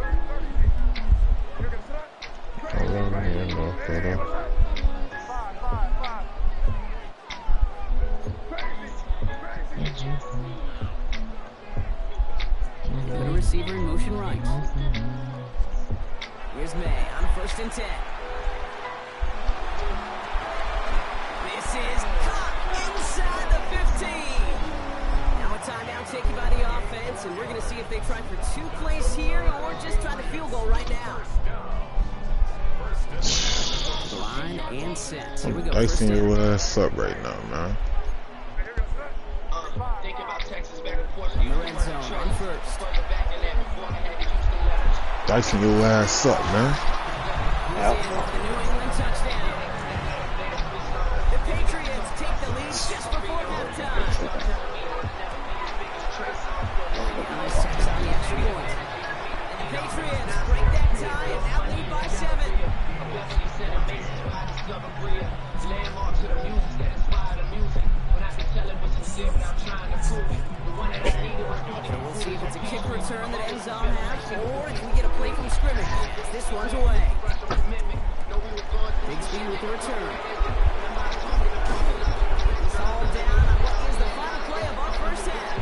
Put a receiver in motion right. Here's May on 1st and 10. This is caught inside the 15. Now a timeout taken by the offense, and we're going to see if they try for 2 plays here or just try the field goal right now. Line and set. Here we go. Dicing your ass up right now, man. In the red zone on 1st. Dicing your ass up, man. The New England touchdown. The Patriots take the lead just before halftime. Nice tax on the extra point. And the Patriots break that tie and now lead by 7. So we'll see if it's a kick return that ends on half, or if we get a play from scrimmage. This one's away. Bigsby with the return. It's all down on what is the final play of our first half.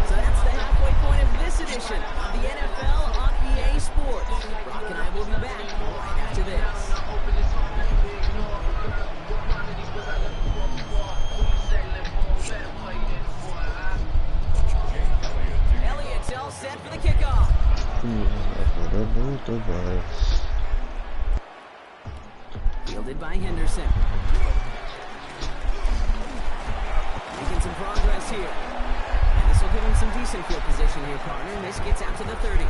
So that's the halfway point of this edition of the NFL on EA Sports. Brock and I will be back right after this. Elliott's all set for the kickoff. Fielded by Henderson. Making some progress here. And this will give him some decent field position here, partner. And this gets out to the 30.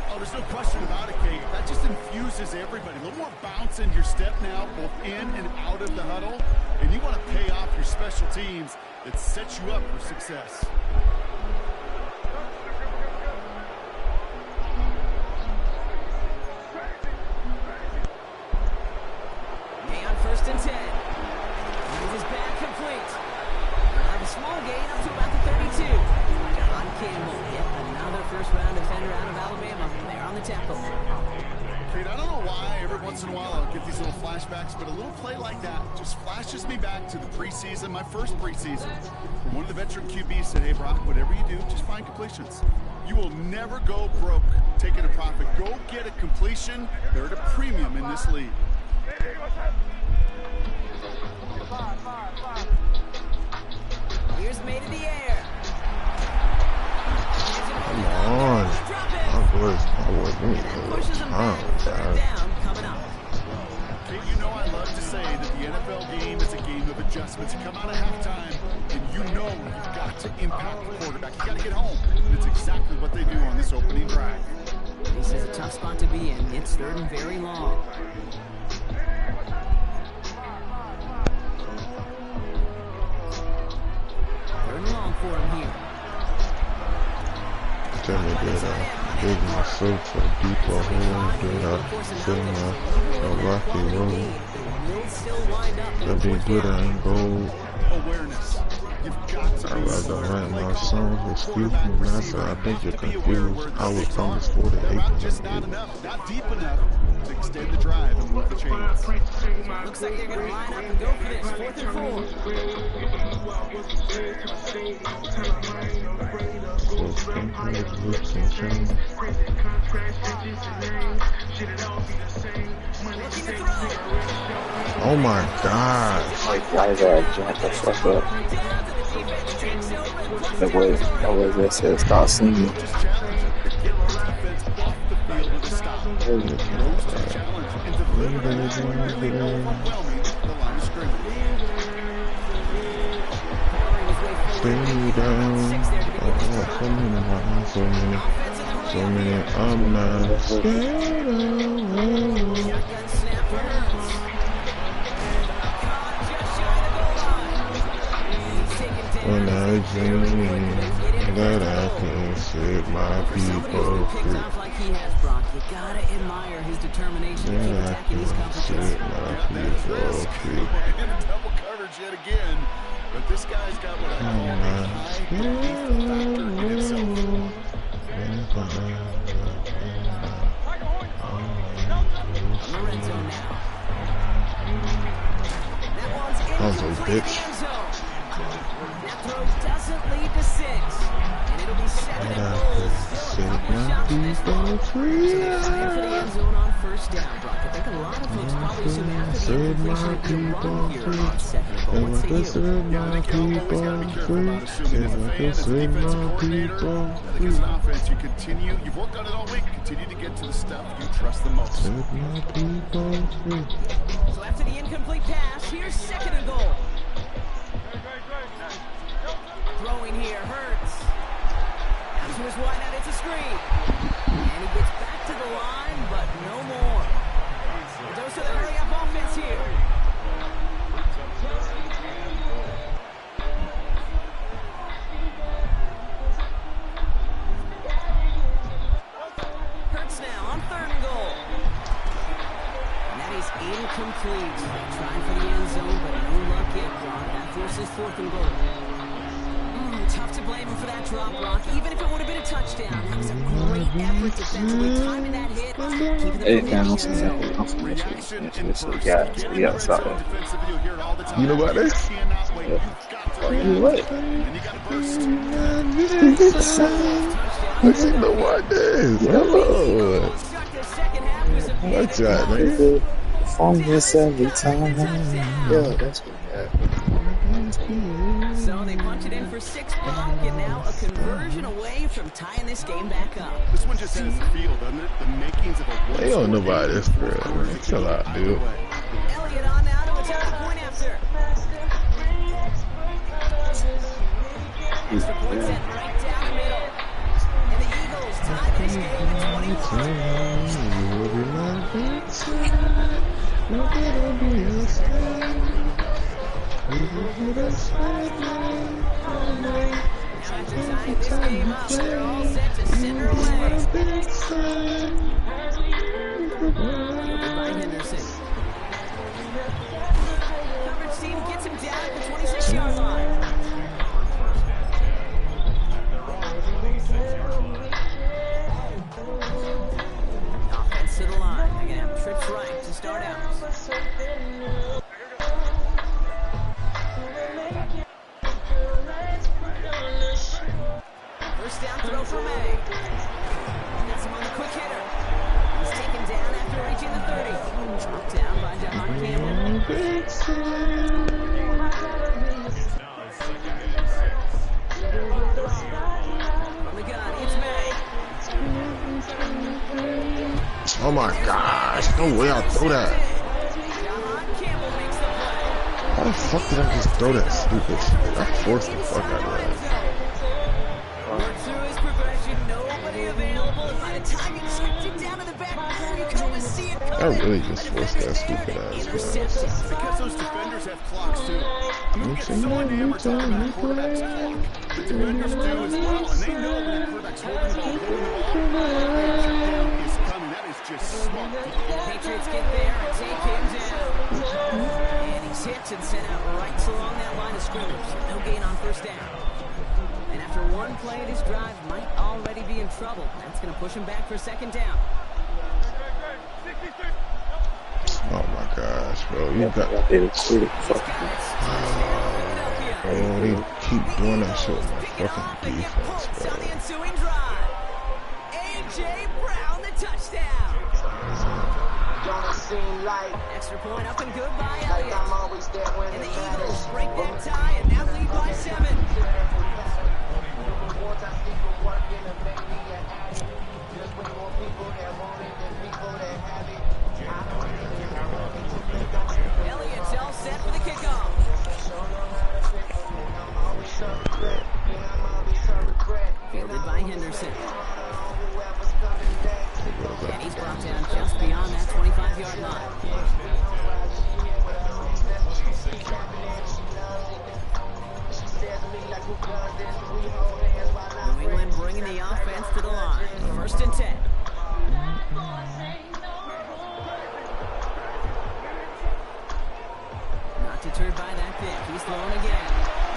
Oh, there's no question about it, Kate. That just infuses everybody. A little more bounce in your step now, both in and out of the huddle. And you want to pay off your special teams that set you up for success. May on 1st and 10. This is bad complete. They'll have a small gain up to about the 32. John Campbell, yet another first-round defender out of Alabama. They're on the tackle. Kate, I don't know why every once in a while I'll get these little flashbacks, but a little play like that just flashes me back to the preseason, my first preseason. One of the veteran QBs said, hey, Brock, whatever you do, just find completions. You will never go broke taking a profit. Go get a completion. They're at a premium in this league. Here's made in the air. Come on. My boys need a little time, guys. You know I love to say that the NFL game is a game of adjustments. You come out of halftime, and you know you've got to impact the quarterback. You got to get home. And it's exactly what they do on this opening drive. This is a tough spot to be in. It's third and very long. Third and long for him here. Tell me that I gave myself a deeper hole that I feel a rocky road. That be good and gold. Awareness. You've got to I'd rather write my songs. Excuse me, master. I think you're confused. I was promised 48. Just not enough, not deep enough to extend the drive and move the chains. Looks like they're going to line up and go for this. 4th and 4. Oh my gosh. Like, why is that jump the fuck up? That was that said start singing. Stay down. So many. I'm not scared away. When I dream that I can set my people free. You gotta admire his determination to keep attacking these coverages. Set my people free. In double coverage yet again, but this guy's got what I call a high belief factor in himself. Lorenzo now. I'm so bitch. That throw doesn't lead to 6. And it'll be 7 and goal. Still a couple of shots missed. So they're trying for the end zone on first down, Brock. I think a lot of folks probably assume after the incompletion of your run here on 2nd and goal. What say you? Yeah, I think you'll always got to be careful about assuming as a fan, as a defensive coordinator. I think as an offense, you continue, you've worked on it all week, continue to get to the stuff you trust the most. So after the incomplete pass, here's 2nd and goal. Throwing here, Hurts. Out to his wide out, it's a screen. And he gets back to the line, but no more. A dose of the hurry-up offense here. Hurts now on 3rd and goal. And that is incomplete. Trying for the end zone, but no luck yet, Brock. That forces 4th and goal. Tough to blame him for that drop, Brock. Even if it would have been a touchdown, that was a great effort defensively, timing that hit, keeping the You know about this? What? You know what this? Hello. Watch out, man. Phone this every time. Yeah, that's what So they punch it in for 6, Brock, and now a conversion away from tying this game back up. This one just has the feel, doesn't it? The makings of a They don't know about this, bro. Chill out, dude. Elliott on now to attempt the point after. Extra point set right down the middle. And the Eagles tie this game at 21. After tying this game up, they're all set to send her away. Fielded by Henderson. Coverage team gets him down at the 26-yard line. Offense to the line. They're going to have trips right to start out. First down throw for May. That's him on the quick hitter. He's taken down after reaching the 30. Dropped Oh my gosh, no way I'll throw that. How the fuck did I just throw that stupid shit? I forced the fuck out of that. Worked through his progression, nobody available. By the time he checked it down to the back, you can almost see it coming. I really just forced that stupid ass. Intercepted. Because those defenders have clocks too. I mean, we get so enamored talking about quarterbacks clock. The defenders do as well, and they know when the quarterback's holding the ball, that check down is coming. That is just smart. Patriots get there and take him down. And he's hit and sent out right along that line of scrimmage. No gain on first down. And after one play of this drive, might already be in trouble. That's going to push him back for second down. Oh my gosh, bro. You got oh, they keep doing that shit with my fucking defense, bro. On the ensuing drive. A.J. Brown, the touchdown. Extra point up and good by Elliott. And the Eagles break that tie and now lead by 7. Elliott's all set for the kickoff. Fielded by Henderson. And he's brought down just beyond that 25-yard line. New England bringing the offense to the line. 1st and 10. Not deterred by that pick. He's throwing again.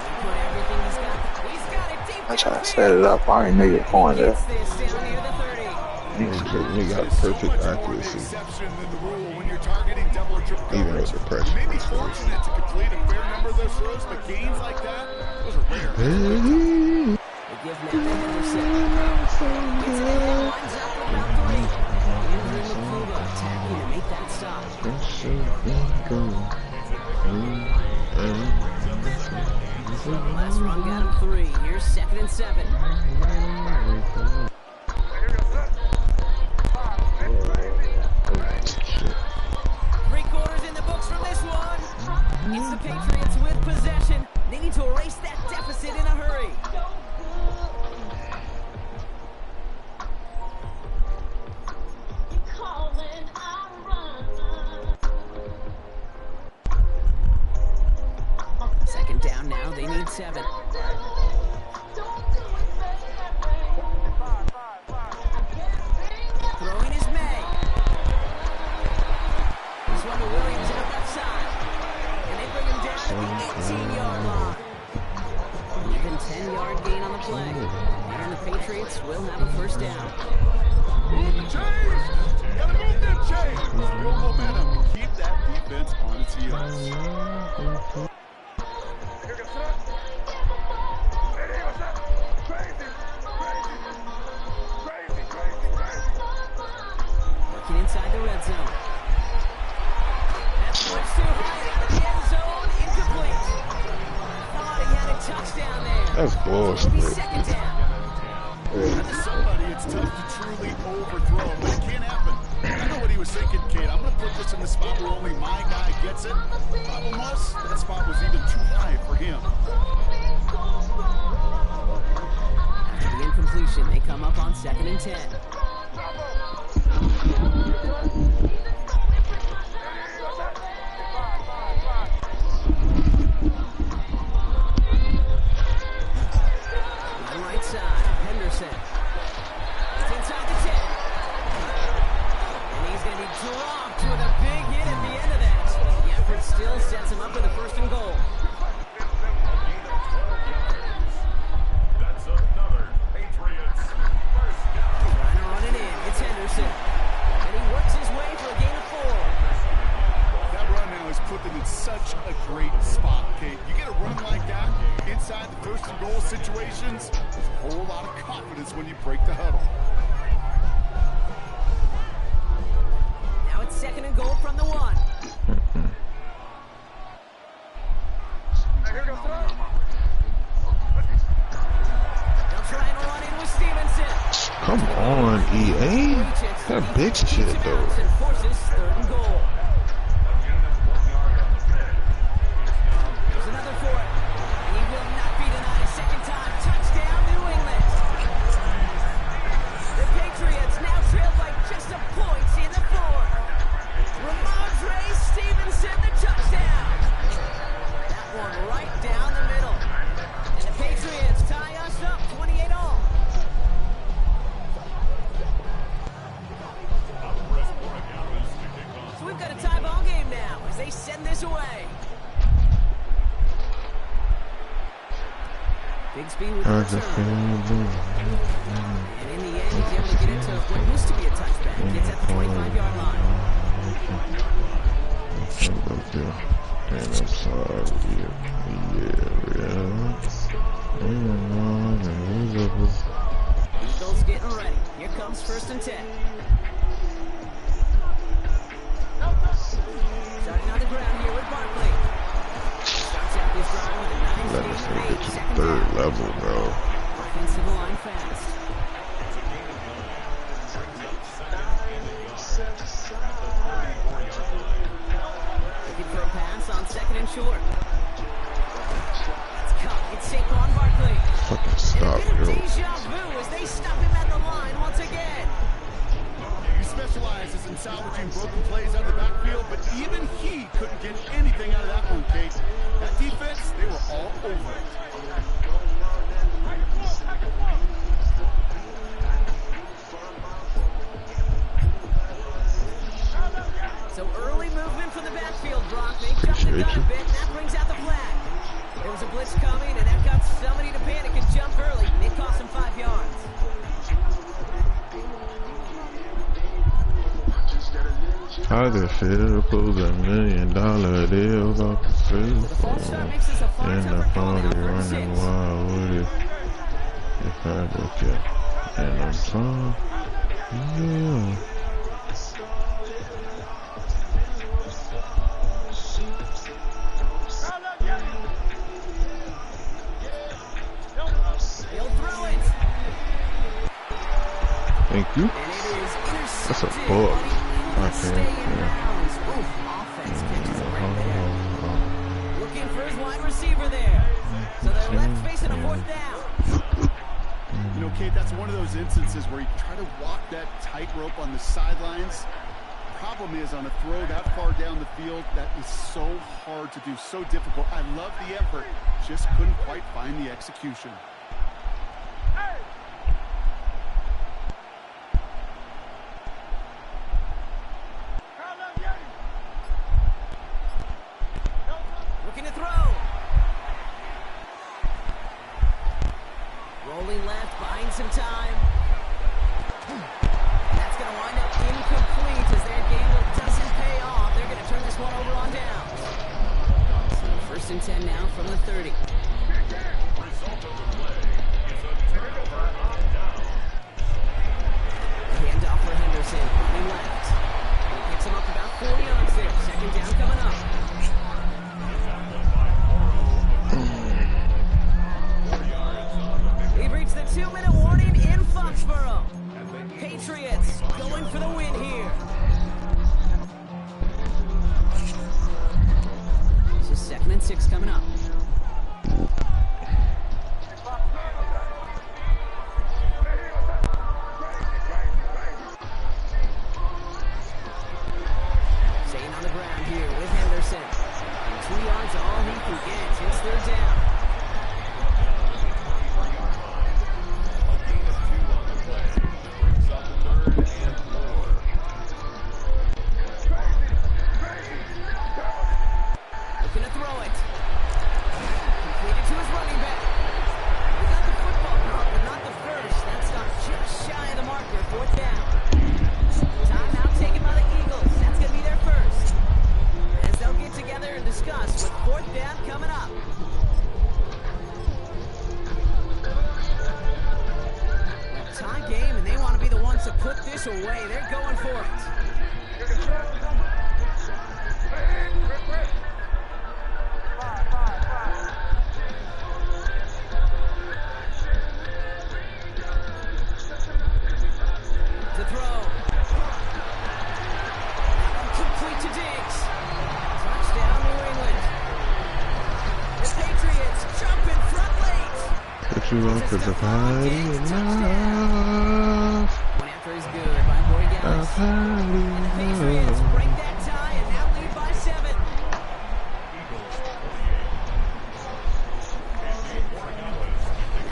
He put everything he's got. He's got it deep. I try to set it up. I ain't know you're going there. He got perfect accuracy. Even with the pressure. Maybe he's fortunate to complete a fair number of those throws, but gains like that, those are rare. They give Madden Henderson. Gets it in, lines up for about 3. Andrew McCluba attacking to make that stop. Last run got him 3. Here's 2nd and 7. 3 quarters in the books from this one. It's the Patriots with possession. They need to erase that deficit in a hurry. Second down now, they need 7. Throwing is May. This one to Williams on the left side. And they bring him down at the 18-yard line. Even 10-yard gain on the play. And the Patriots will have a 1st down. Move the chains! Gotta move them chains! Build momentum and keep that defense on its heels. Working inside the red zone. That's much too high out of the end zone. Incomplete. Thought he had a touchdown there. That's bullshit. It'll be 2nd down. To somebody, it's tough to truly overthrow, but it can't happen. I know what he was thinking, Kate. I'm going to put this in the spot where only my guy gets it. Problem was, that spot was even too high for him. After the incompletion, they come up on 2nd and 10. On the right side, Henderson. It's inside the 10. And he's going to be dropped with a big hit at the end of that. The effort still sets him up with a 1st and goal. That's another Patriots first down. Trying to run it in. It's Henderson. And he works his way for a gain of 4. That run now is put them in such a great spot, Kate. You get a run like that inside the 1st and goal situations, there's a whole lot of confidence when you break the huddle. Now it's 2nd and goal from the 1. They'll try and run in with Stevenson. Come on, EA. That big shit, though. Forces third and goal. There's another for it. And he will not be denied a second time. Touchdown, New England. The Patriots now trail by just a point in the fourth. Ramondre Stevenson, the touchdown. That one right down the middle. And the Patriots tie us up 28-all. So we've got a tie ball game now as they send this away. Big speed with the return. And in the end, he's able to get into what used to be a touchback. Gets at the 25-yard line. And I'm sorry. Eagles getting ready. Here comes 1st and 10. Starting on the ground here with Barkley. Starts out this drive with a 9-8 lead. Second third down. level, bro. Offensive line fast. Looking for a pass on 2nd and short. That's caught. It's Saquon Barkley. Fucking stop, And a bit of yo. deja vu as they stop him at the line once again. He specializes in salvaging broken plays out of the backfield, but even he couldn't get anything out of that one, Kate. That defense, they were all over it. So early movement from the backfield, Brock. They jumped the gun a bit, and that brings out the flag. There was a blitz coming, and that got somebody to panic and jump early. It cost him 5 yards. I just feel close $1 million deals off the cell phone. And the party running wild with it. If I look at and I'm sorry. Yeah. He'll throw it. Thank you. And it is That's a intercepted. bug. Stay in bounds. Oof, offense catches it right there. Looking for his wide receiver there. So they're left facing a 4th down. You know, Kate, that's one of those instances where you try to walk that tightrope on the sidelines. Problem is, on a throw that far down the field, that is so hard to do, so difficult. I love the effort, just couldn't quite find the execution. Looking to throw. Rolling left, buying some time. That's going to wind up incomplete as their gamble doesn't pay off. They're going to turn this one over on down. So 1st and 10 now from the 30. Handoff for Henderson, running left. He picks him up about 4 yards there. 2nd down coming up. We've reached the 2-minute warning in Foxborough. Patriots going for the win here. This is 2nd and 6 coming up. Staying on the ground here with Henderson. And 2 yards all he can get. It's 3rd down. Looking to throw it. Completed to his running back. We got the football caught, but not the first. That stopped just shy of the marker. 4th down. Timeout taken by the Eagles. That's going to be their first. As they'll get together and discuss with 4th down coming up. Tie game, and they want to be the ones to put this away. They're going for it. you up cause I've had enough. One after is good by I've had And the Patriots enough. break that tie and now lead by 7.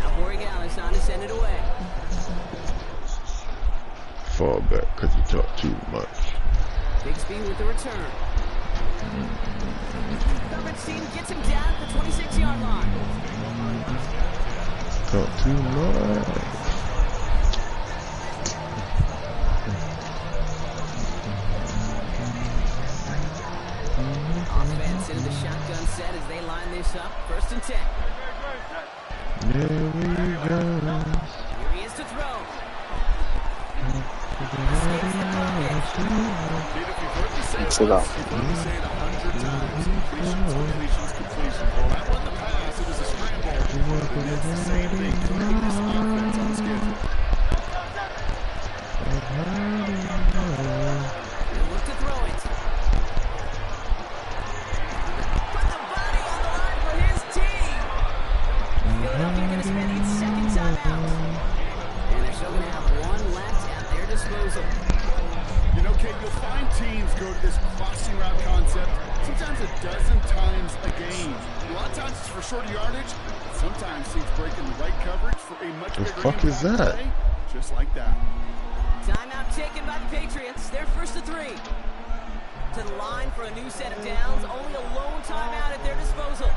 Now Borregales on to send it away. Fall back cause you talk too much. Bigsby with the return. Coverage team gets him down at the 26-yard line. Talk too much. Offense into the shotgun set as they line this up. 1st and 10. There we go. Here he is to throw. Mix it up. You've heard me say it 100 times. Completions, completions, completions. Well, that wasn't the pass. It was a scramble. And it's the same thing doing this offense on schedule. He'll look to throw it. Put the body on the line for his team. Philadelphia going to spend its 2nd timeout. And they're still going to have 1 left at their disposal. You know, Kate, you'll find teams go to this crossing route concept sometimes a dozen times a game. A lot of times it's for shorter yardage. Sometimes teams break in the right coverage for a much bigger fuck is impact that? play, just like that. Timeout taken by the Patriots. They're 1st and 3. To the line for a new set of downs. Only a lone timeout at their disposal.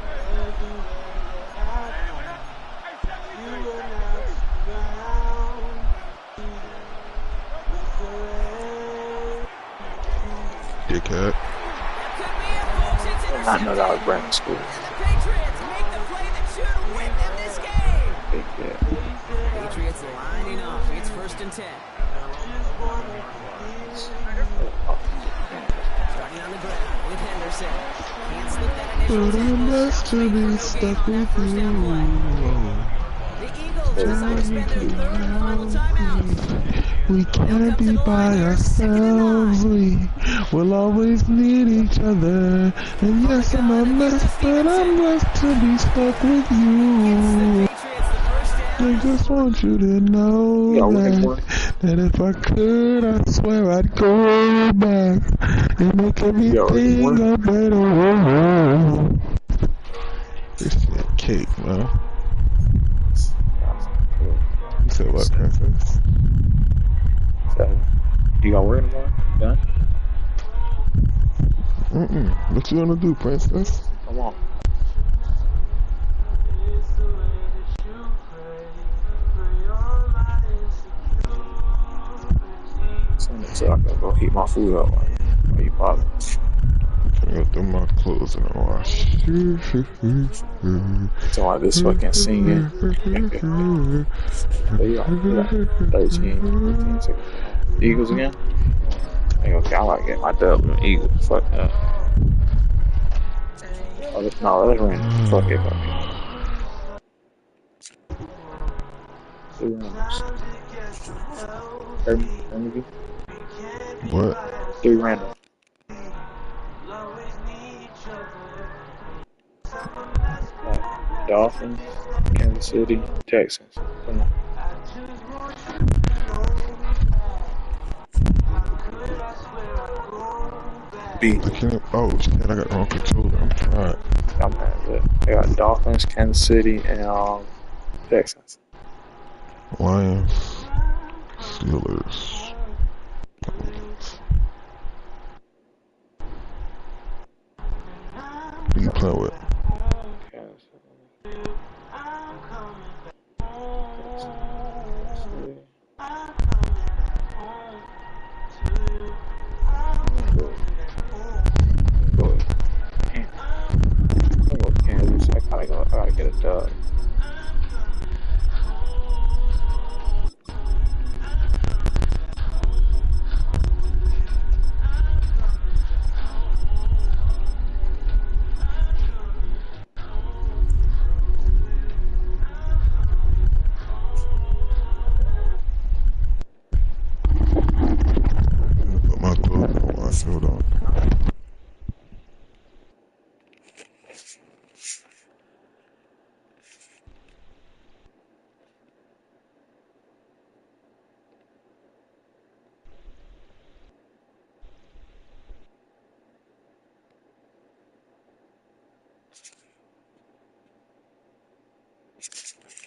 Dickhead. I know that was Brandon School. And the Patriots make the play that should win them this game. Big hit. Patriots lining up. It's 1st and 10. Starting on the ground with Henderson. Can't slip that initial But I'm blessed to be stuck with you. The Eagles decide to spend their 3rd and final timeout. We can't be by ourselves. We will always need each other. And yes, I'm a mess, but I'm blessed to be stuck with you. I just want you to know that if I could, I swear I'd go back and make everything a better world. This shit cake, man. You said what, princess? You got work tomorrow? Done? What you gonna do, princess? Come on. So I can go heat my food up. Are you bothered? I'm gonna throw my clothes in the wash. So like this fucking singing. There you go. 13, 15 seconds. Eagles again? Okay, I like getting my dub with the Eagles. Fuck that. Oh, no, let's run. Fuck it, fuck it. 3 randoms. What? 3 randoms. Dolphins, Kansas City, Texans. Come on. B. I can't. Oh shit! I got the wrong controller. I'm fried. I'm mad at that. They got Dolphins, Kansas City, and Texans. Lions, Steelers. Who you playing with? Kansas. I gotta get a dub. Put my clothes on. Wash. Hold on.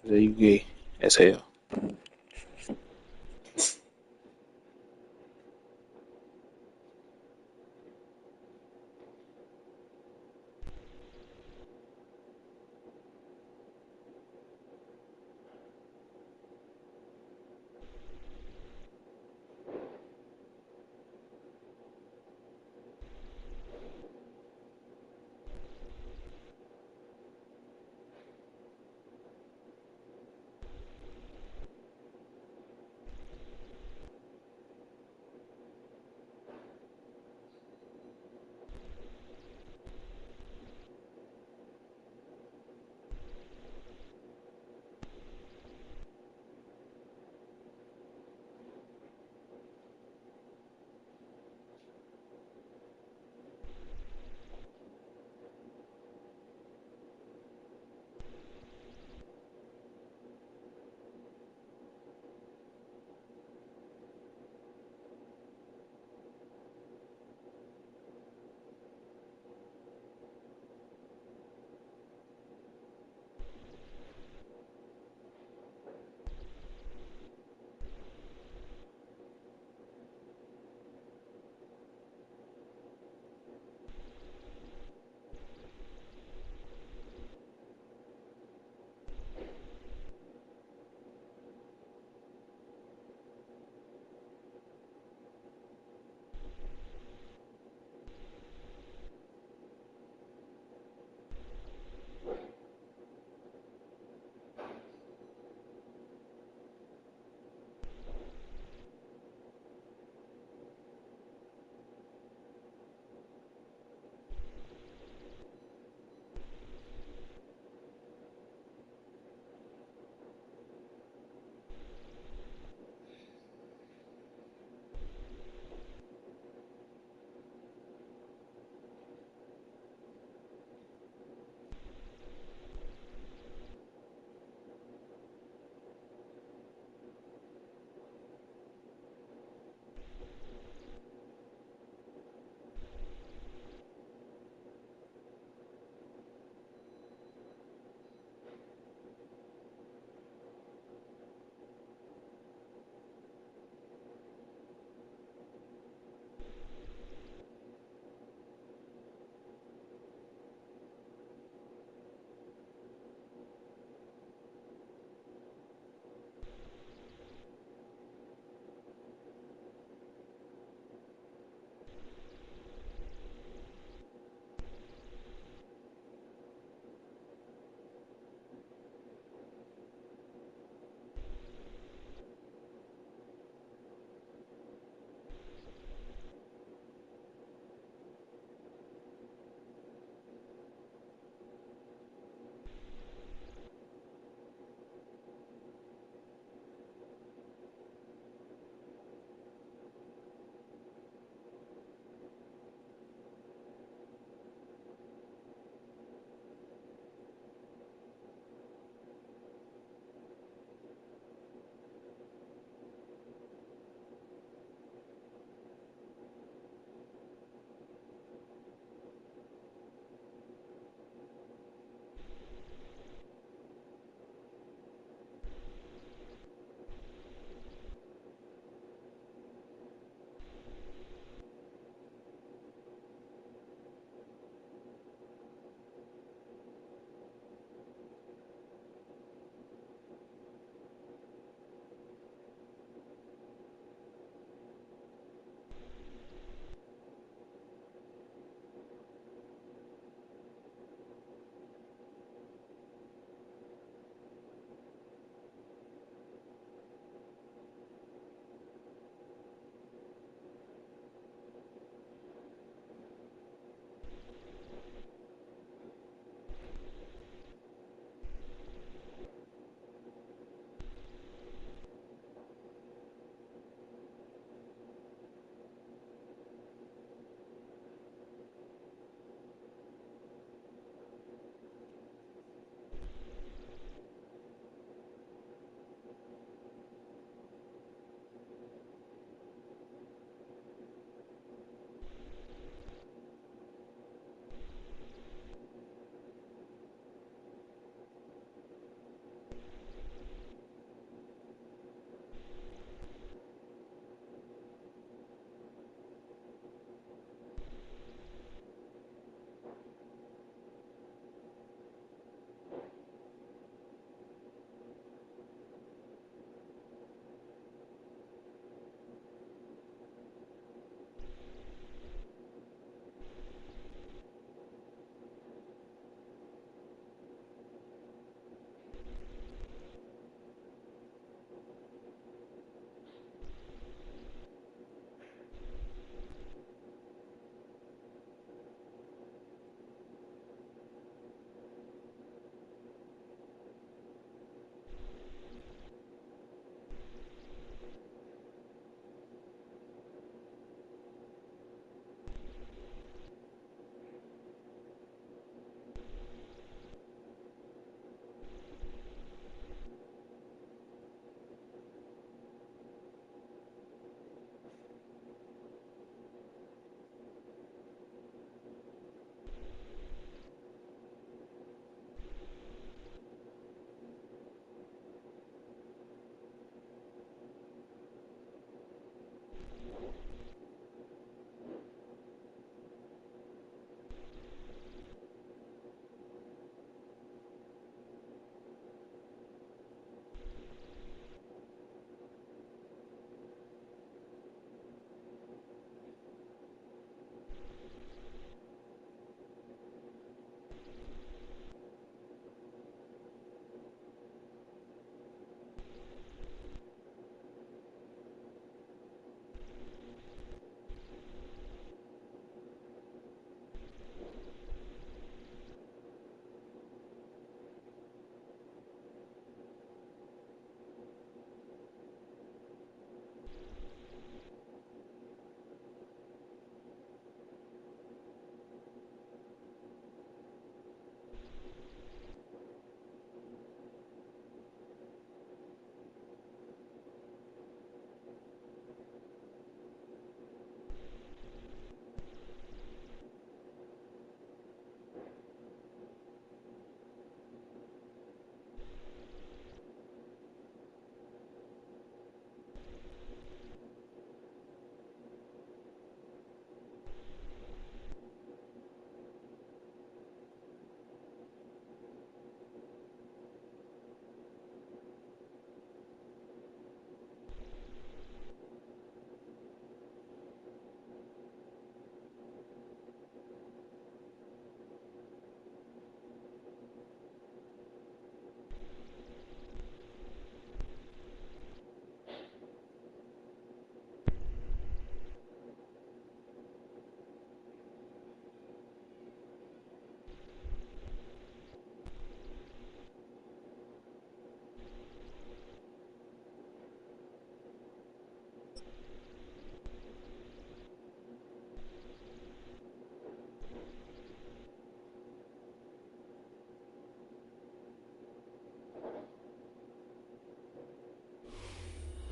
There you gay as hell.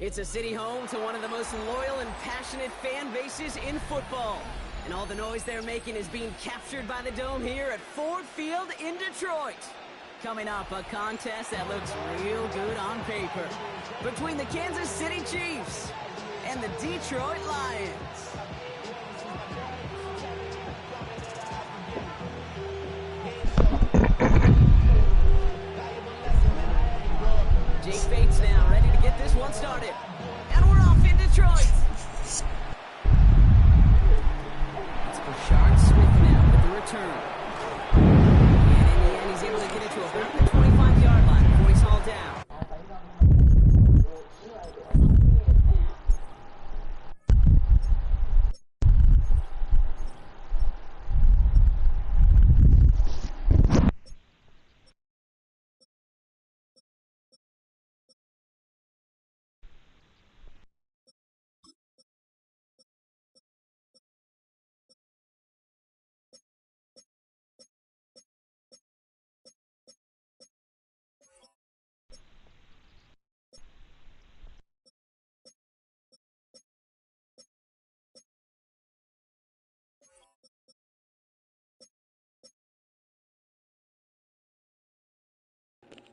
It's a city home to one of the most loyal and passionate fan bases in football. And all the noise they're making is being captured by the Dome here at Ford Field in Detroit. Coming up, a contest that looks real good on paper between the Kansas City Chiefs and the Detroit Lions. Jake Bates now ready to get this one started. And we're off in Detroit. It's Bashard Smith now with the return. And in the end, he's able to get it to about the 25-yard line before he's hauled down.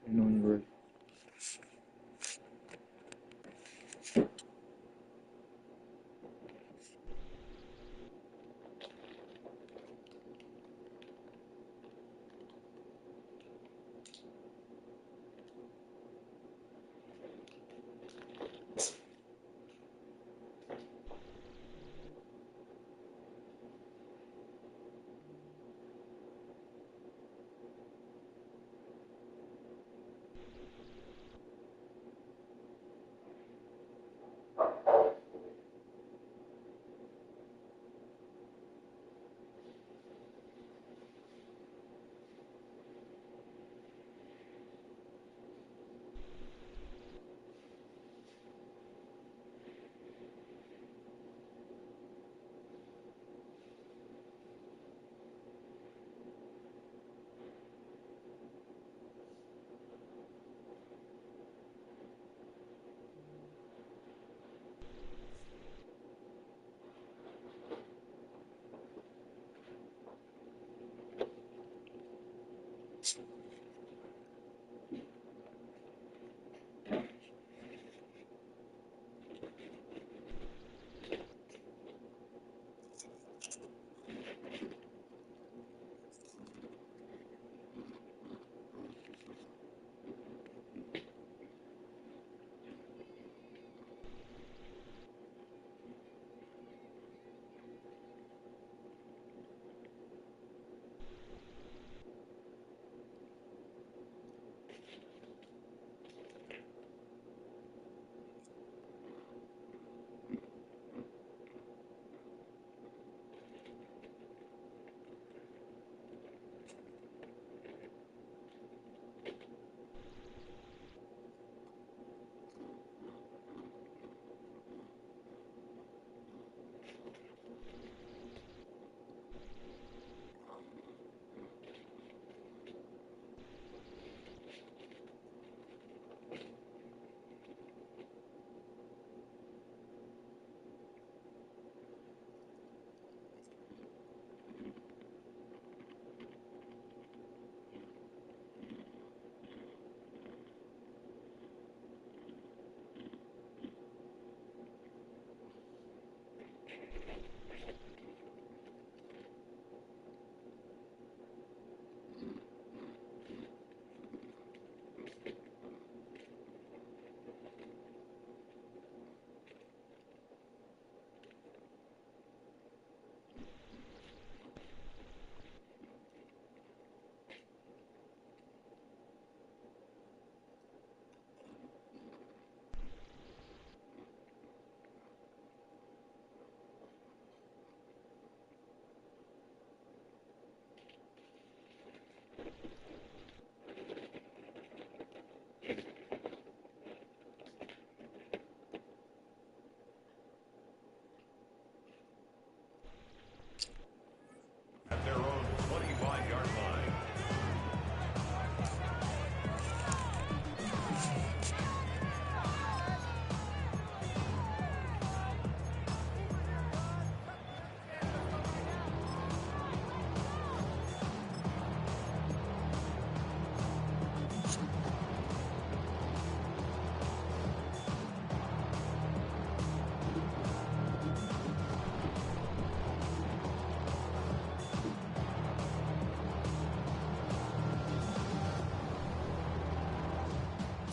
You know when you're ready.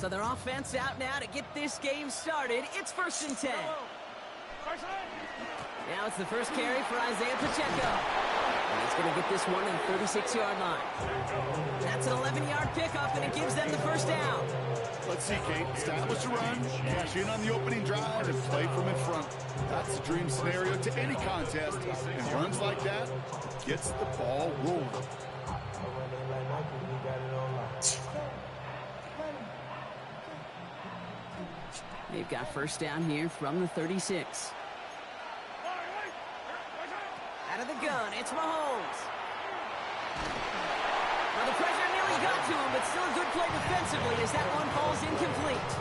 So their offense out now to get this game started. It's 1st and 10. Now it's the first carry for Isaiah Pacheco. And he's going to get this one to the 36-yard line. That's an 11-yard pickup, and it gives them the first down. Let's see, Kate. Establish a run, cash in on the opening drive, and play from in front. That's the dream scenario to any contest. And runs like that gets the ball rolling. They've got first down here from the 36. Out of the gun, it's Mahomes. Now the pressure nearly got to him, but still a good play defensively as that one falls incomplete.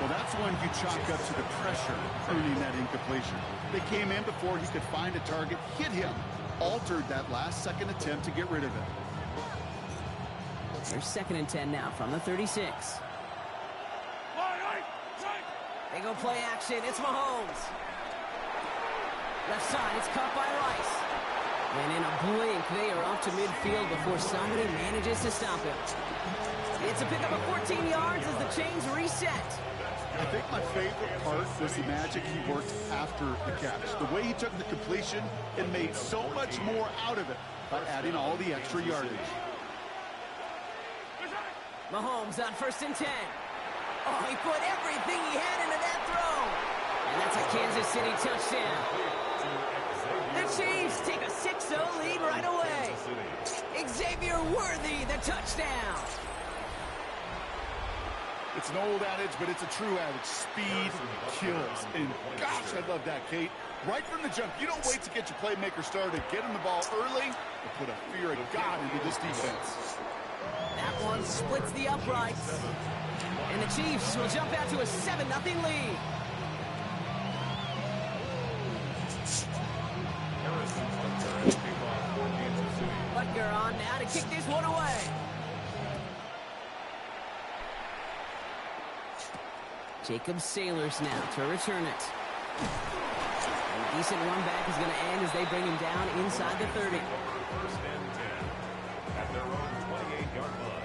Well, that's one you chalk up to the pressure, earning that incompletion. They came in before he could find a target, hit him, altered that last-second attempt to get rid of it. There's 2nd and 10 now from the 36. They go play action. It's Mahomes. Left side, it's caught by Rice. And in a blink, they are off to midfield before somebody manages to stop him. It's a pickup of 14 yards as the chains reset. I think my favorite part was the magic he worked after the catch. The way he took the completion and made so much more out of it by adding all the extra yardage. Mahomes on 1st and 10. Oh, he put everything he had into that throw. And that's a Kansas City touchdown. The Chiefs take a 6-0 lead right away. Xavier Worthy, the touchdown. It's an old adage, but it's a true adage. Speed kills. And gosh, I love that, Kate. Right from the jump, you don't wait to get your playmaker started. Get him the ball early and put a fear of God into this defense. That one splits the uprights. And the Chiefs will jump out to a 7-0 lead. Butker on now to kick this one away. Jacob Sailors now to return it. A decent run back is going to end as they bring him down inside the 30. 1st and 10 at their own 28-yard line.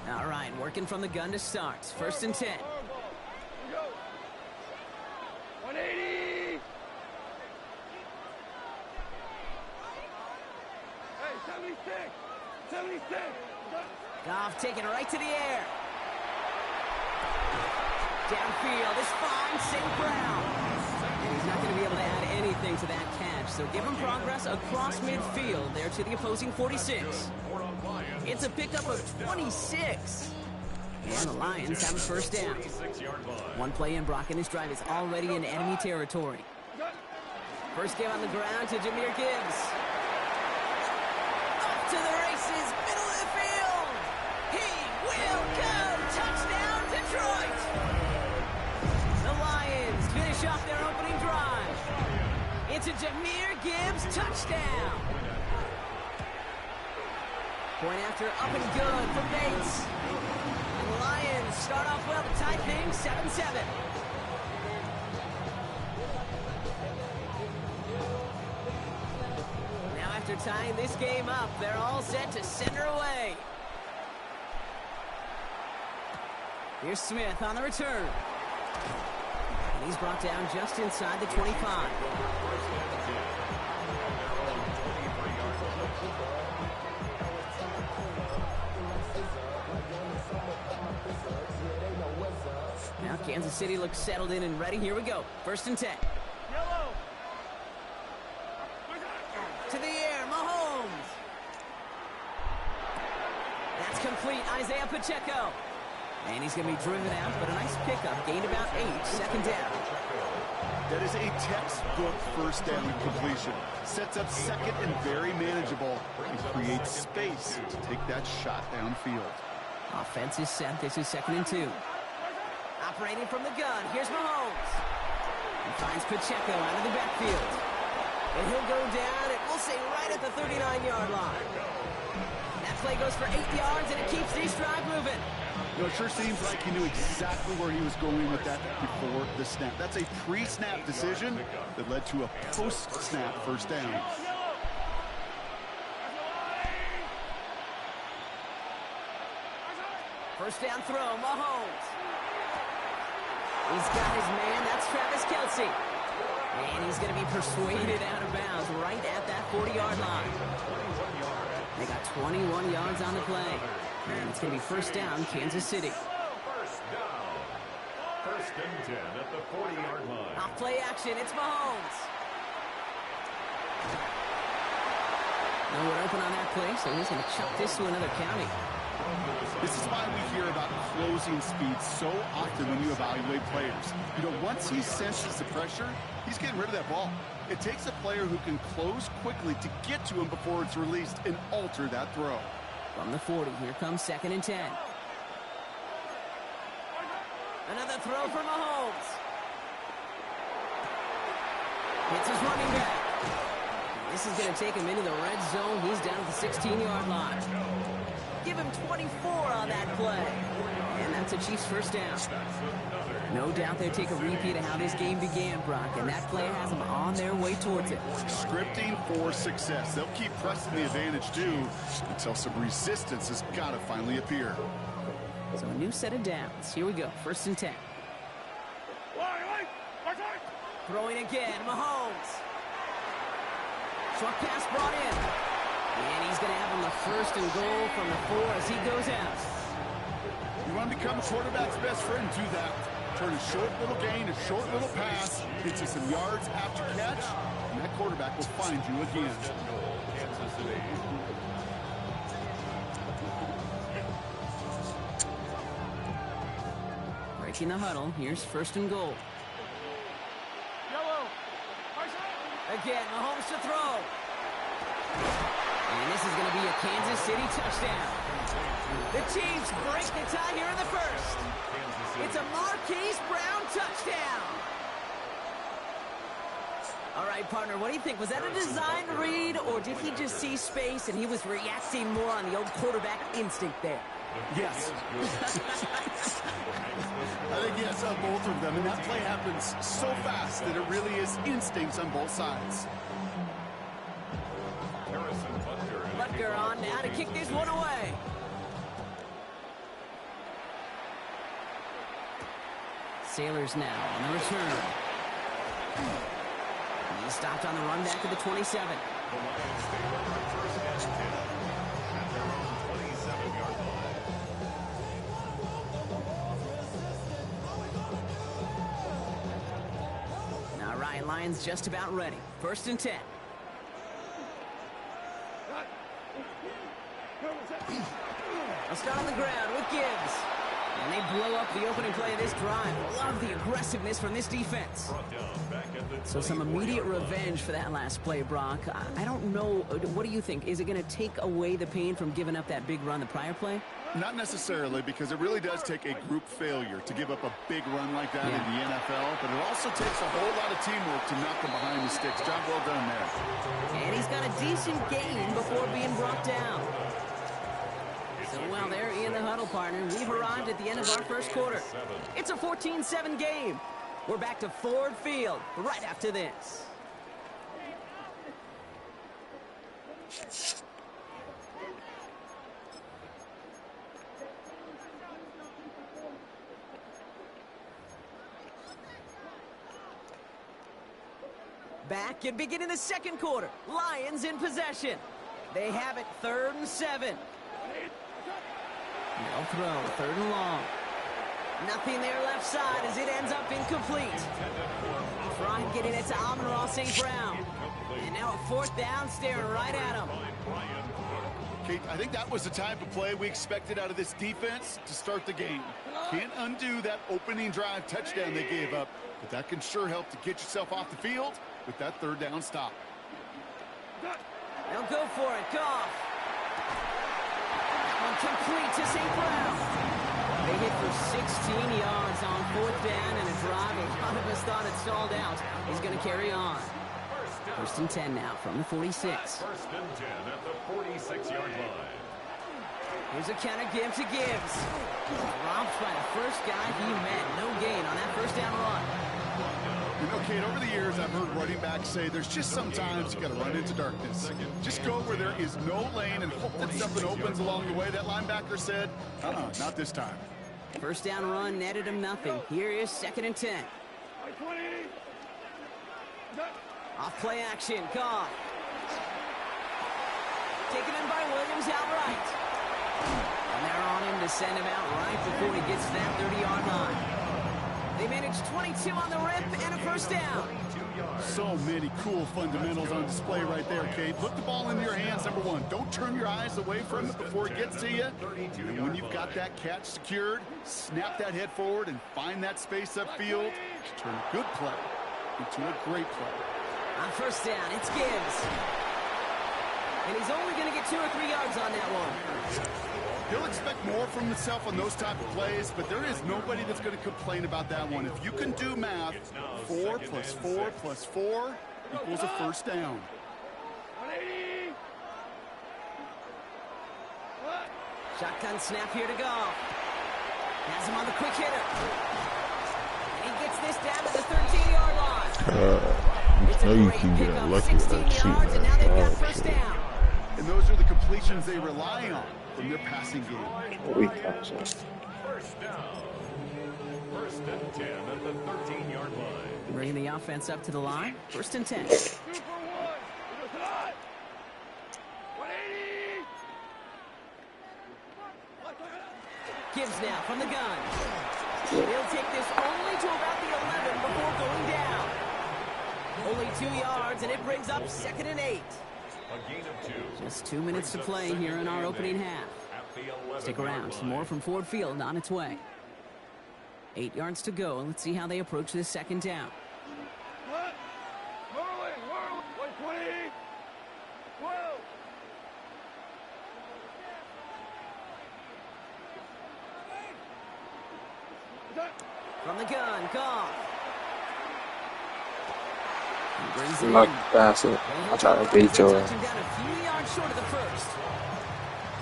All right, working from the gun to start. 1st and 10. 180. Hey, 76. Goff taking it right to the air. Downfield is fine, St. Brown. And he's not going to be able to add anything to that catch, so give him progress across midfield there to the opposing 46. It's a pickup of 26. And the Lions have a first down. One play in, Brock, and this drive is already in enemy territory. First game on the ground to Jahmyr Gibbs. Up to the races, middle of the field. He will go. Touchdown, Detroit. The Lions finish off their opening drive. It's a Jahmyr Gibbs touchdown. Point after up and good for Bates. And the Lions start off well to tie things 7-7. Now after tying this game up, they're all set to send her away. Here's Smith on the return. And he's brought down just inside the 25. Now Kansas City looks settled in and ready. Here we go. 1st and 10. To the air, Mahomes. That's complete. Isaiah Pacheco. And he's going to be driven out, but a nice pickup. Gained about 8. 2nd down. That is a textbook first down completion. Sets up second and very manageable and creates space to take that shot downfield. Offense is set. This is 2nd and 2. Operating from the gun. Here's Mahomes. He finds Pacheco out of the backfield. And he'll go down, and we'll say right at the 39-yard line. That play goes for 8 yards, and it keeps this drive moving. You know, it sure seems like he knew exactly where he was going with that before the snap. That's a pre-snap decision that led to a post-snap first down. First down throw, Mahomes. He's got his man. That's Travis Kelce. And he's going to be persuaded out of bounds right at that 40-yard line. They got 21 yards on the play. And it's going to be first down, Kansas City. First down. First and 10 at the 40-yard line. Off play action, it's Mahomes. Nowhere open on that play, so he's going to chuck this to another county. This is why we hear about closing speed so often when you evaluate players. You know, once he senses the pressure, he's getting rid of that ball. It takes a player who can close quickly to get to him before it's released and alter that throw. From the 40, here comes 2nd and 10. Another throw for Mahomes. Hits his running back. This is going to take him into the red zone. He's down at the 16-yard line. Give him 24 on that play. And that's a Chiefs first down. No doubt they'll take a repeat of how this game began, Brock, and that play has them on their way towards it. Scripting for success. They'll keep pressing the advantage, too, until some resistance has got to finally appear. So a new set of downs. Here we go. 1st and 10. Throwing again, Mahomes. Short pass brought in. And he's going to have him the 1st and goal from the 4 as he goes out. You want to become a quarterback's best friend, do that. Turn a short little gain, a short little pass into some yards after catch, and that quarterback will find you again. Breaking the huddle. Here's 1st and goal. Again, Mahomes to throw. And this is going to be a Kansas City touchdown. The Chiefs break the tie here in the 1st. It's a Marquise Brown touchdown. All right, partner, what do you think? Was that a design read, or did he just see space and he was reacting more on the old quarterback instinct there? Yes. I think yes on both of them, and that play happens so fast that it really is instincts on both sides. Butker on now to kick this one away. Sailors now on the return. He stopped on the run back to the 27. All right, Lions just about ready. 1st and 10. I'll start on the ground with Gibbs. And they blow up the opening play of this drive. Love the aggressiveness from this defense. So some immediate revenge for that last play, Brock. I don't know. What do you think? Is it going to take away the pain from giving up that big run the prior play? Not necessarily, because it really does take a group failure to give up a big run like that in the NFL. But it also takes a whole lot of teamwork to knock them behind the sticks. Job well done there. And he's got a decent gain before being brought down. So while they're in the huddle, partner, we've arrived at the end of our 1st quarter. It's a 14-7 game. We're back to Ford Field right after this. Back and beginning the 2nd quarter. Lions in possession. They have it 3rd and 7. No throw, 3rd and long. Nothing there left side as it ends up incomplete. Tried getting it to Amon-Ra St. Brown. And now a 4th down staring right at him. Kate, I think that was the type of play we expected out of this defense to start the game. Can't undo that opening drive touchdown they gave up, but that can sure help to get yourself off the field with that 3rd down stop. They'll go for it. Goff. Complete to St. Brown. They hit for 16 yards on 4th down and a drive. A lot of us thought it stalled out. He's going to carry on. 1st and 10 now from the 46. 1st and 10 at the 46-yard line. Here's a counter give to Gibbs. Robbed by the first guy he met. No gain on that 1st down run. Okay, over the years, I've heard running backs say there's just sometimes you got to run into darkness. Just go where there is no lane and hope that something opens along the way. That linebacker said, not this time. First down run netted him nothing. Here is 2nd and 10. Off play action, Goff. Taken in by Williams outright. And they're on him to send him out right before he gets to that 30-yard line. They managed 22 on the rip and a first down. So many cool fundamentals on display right there, Kate. Put the ball in your hands, number one. Don't turn your eyes away from it before it gets to you. And when you've got that catch secured, snap that head forward and find that space upfield to turn a good play into a great play. On first down, it's Gibbs. And he's only going to get 2 or 3 yards on that one. He'll expect more from himself on those type of plays, but there is nobody that's going to complain about that one. If you can do math, 4 plus 4 plus 4 equals a first down. Shotgun snap here to go. Has him on the quick hitter. And he gets this down to the 13-yard line. I know you keep getting lucky with that cheat, yards, and now they've got first down. And those are the completions they rely on from their passing game. First down. 1st and 10 at the 13-yard line. Bringing the offense up to the line. 1st and 10. Gibbs now from the gun. He'll take this only to about the 11 before going down. Only 2 yards, and it brings up 2nd and 8. A gain of 2. Just 2 minutes to play here in our opening half. Stick around. More from Ford Field on its way. 8 yards to go, and let's see how they approach this 2nd down. From the gun, Goff. Lucky bastard. I try to beat your ass.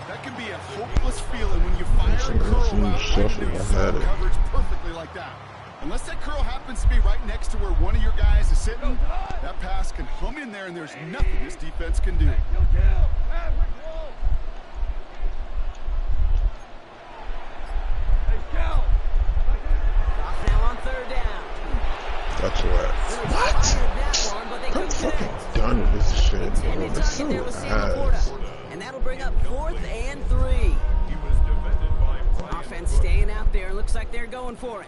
That can be a hopeless feeling when you fire a curl route right into coverage perfectly like that. Unless that curl happens to be right next to where one of your guys is sitting, that pass can hum in there and there's nothing this defense can do. Goff now on 3rd down. That's what. I'm fucking done with this shit, bro. It's so ass. And that'll bring up 4th and 3. Offense staying out there. Looks like they're going for it.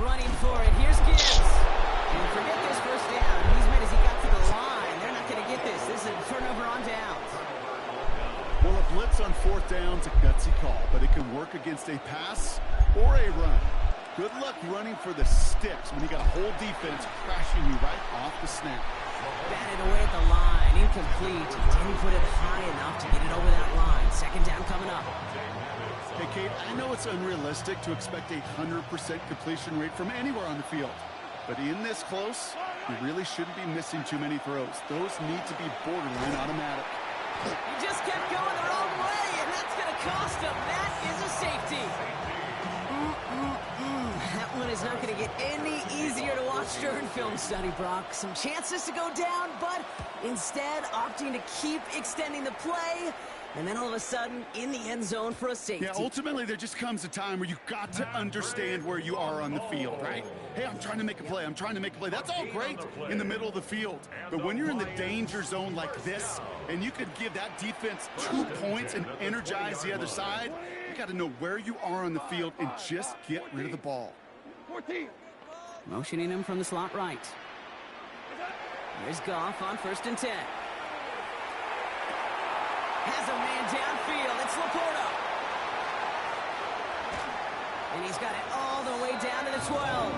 Running for it. Here's Gibbs. And forget this first down. He's made as he got to the line. They're not going to get this. This is a turnover on downs. Well, a blitz on 4th down's a gutsy call, but it can work against a pass or a run. Good luck running for the sticks when you got a whole defense crashing you right off the snap. Batted away at the line. Incomplete. Didn't put it high enough to get it over that line. 2nd down coming up. Hey, Kate, I know it's unrealistic to expect a 100% completion rate from anywhere on the field. But in this close, you really shouldn't be missing too many throws. Those need to be borderline automatic. He just kept going the wrong way, and that's going to cost him. That is a safety. That one is not going to get any easier to watch during film study, Brock. Some chances to go down, but instead opting to keep extending the play. And then all of a sudden, in the end zone for a safety. Yeah, ultimately, there just comes a time where you've got to understand where you are on the field, right? Hey, I'm trying to make a play. I'm trying to make a play. That's all great in the middle of the field. But when you're in the danger zone like this, and you could give that defense 2 points and energize the other side, you got to know where you are on the field and just get rid of the ball. 14. Motioning him from the slot right. Here's Goff on 1st and 10. Has a man downfield. It's Laporta. And he's got it all the way down to the 12.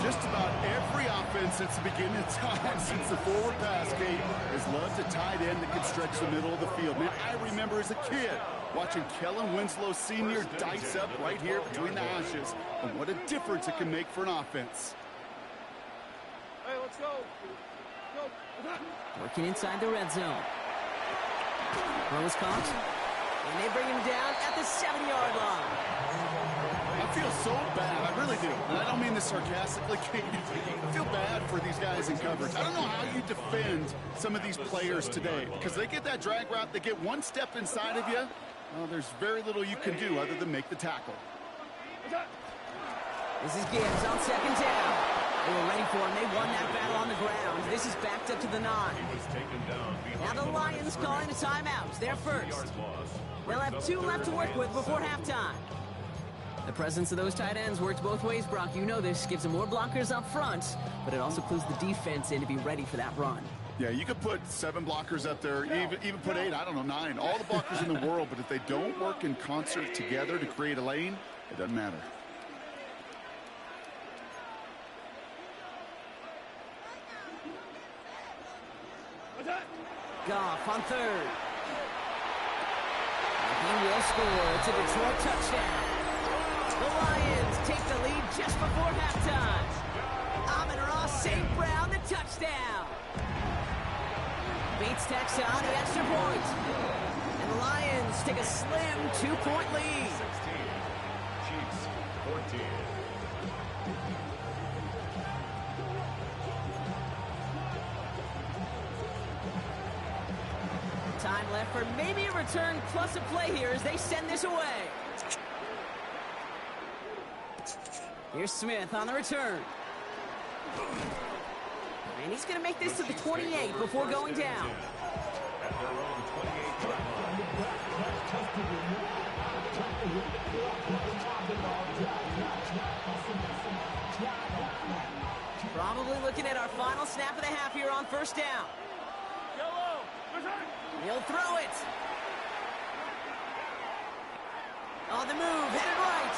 Just about every offense since the beginning of time, since the forward pass, Kate, has loved a tight end that can stretch the middle of the field. Man, I remember as a kid watching Kellen Winslow Sr. dice up right here between the hashes, and what a difference it can make for an offense. Hey, let's go. Working inside the red zone. Throw is caught. And they bring him down at the 7-yard line. I feel so bad. I really do. And I don't mean this sarcastically. I feel bad for these guys in coverage. I don't know how you defend some of these players today because they get that drag route, they get one step inside of you. Well, there's very little you can do other than make the tackle. This is Gibbs on 2nd down. They were ready for him. They won that battle on the ground. This is backed up to the 9. Now the Lions calling the timeouts. They're first. They'll have 2 left to work with before halftime. The presence of those tight ends works both ways, Brock. You know this. Gives them more blockers up front, but it also clues the defense in to be ready for that run. Yeah, you could put 7 blockers up there, even put 8, I don't know, 9. All the blockers in the world, but if they don't work in concert together to create a lane, it doesn't matter. Goff on 3rd. He will score. It's a Detroit touchdown. The Lions take the lead just before halftime. Amon-Ra St. Brown, the touchdown. Bates tacks on the extra point. And the Lions take a slim 2-point lead. 16. Chiefs 14. Time left for maybe a return plus a play here as they send this away. Here's Smith on the return. And he's going to make this to the 28 before going down. At their own 28-yard line. Probably looking at our final snap of the half here on 1st down. He'll throw it. On the move, headed right.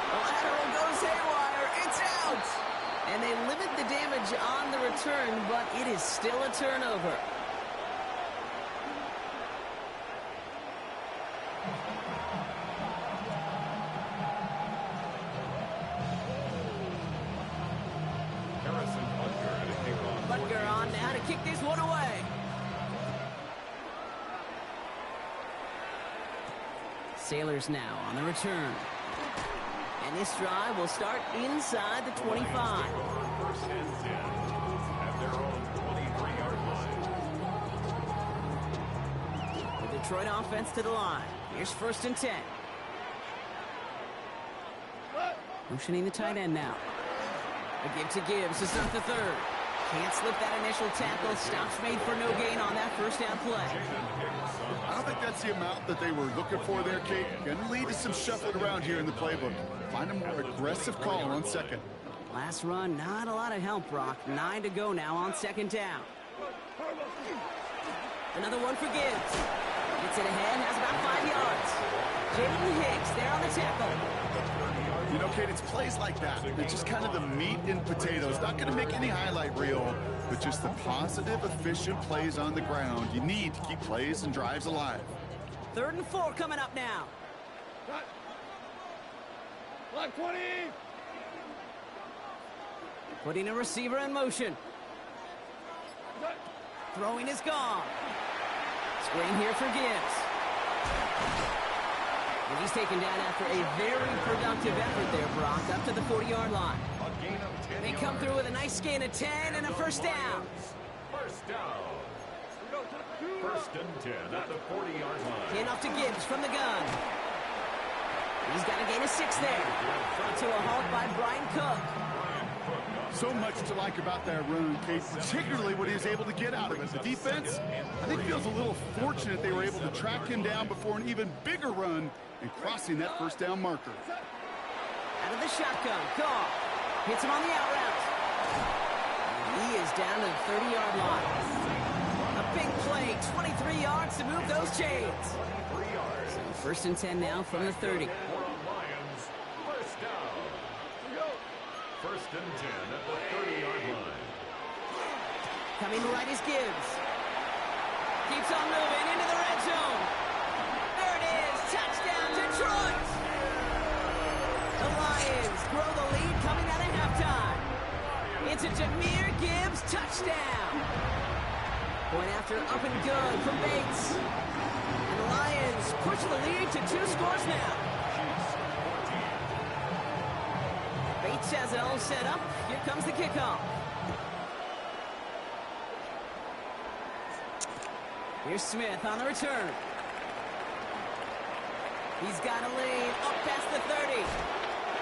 The lateral goes haywire. It's out. And they limit the damage on the return, but it is still a turnover. Butker on now to kick this one away. Sailors now on the return. And this drive will start inside the 25. First and 10 at their own 23-yard line. The Detroit offense to the line. Here's 1st and 10. Motioning the tight end now. A give to Gibbs to start the 3rd. Can't slip that initial tackle. Stops made for no gain on that 1st down play. I don't think that's the amount that they were looking for there, Kate. Going to lead to some shuffling around here in the playbook. Find a more aggressive call on 2nd. Last run, not a lot of help, Brock. 9 to go now on 2nd down. Another one for Gibbs. Gets it ahead, has about 5 yards. Jalen Hicks there on the tackle. You know, Kate, it's plays like that. They're just kind of the meat and potatoes. Not going to make any highlight reel, but just the positive, efficient plays on the ground. You need to keep plays and drives alive. 3rd and 4 coming up now. Block 20. Putting a receiver in motion. Throwing is gone. Screen here for Gibbs. And he's taken down after a very productive effort there, Brock, up to the 40-yard line. They come through with a nice gain of 10 and a 1st down. First down. 1st and 10 at the 40-yard line. Hand off to Gibbs from the gun. He's got a gain of 6 there. Brought to a halt by Brian Cook. So much to like about that run, Kate, particularly what he was able to get out of it. The defense, I think, feels a little fortunate they were able to track him down before an even bigger run and crossing that 1st down marker. Out of the shotgun, Goff hits him on the out route. He is down to the 30-yard line. A big play, 23 yards to move those chains. So 1st and 10 now from the 30. Lions, first down. 1st and 10 at the 30-yard line. Coming right is Gibbs. Keeps on moving into the red zone. There it is. Touchdown, Detroit. The Lions grow the lead coming out of halftime. It's a Jahmyr Gibbs touchdown. Point after up and good from Bates. And the Lions push the lead to 2 scores now. Bates has it all set up. Here comes the kickoff. Here's Smith on the return. He's got a lane up past the 30.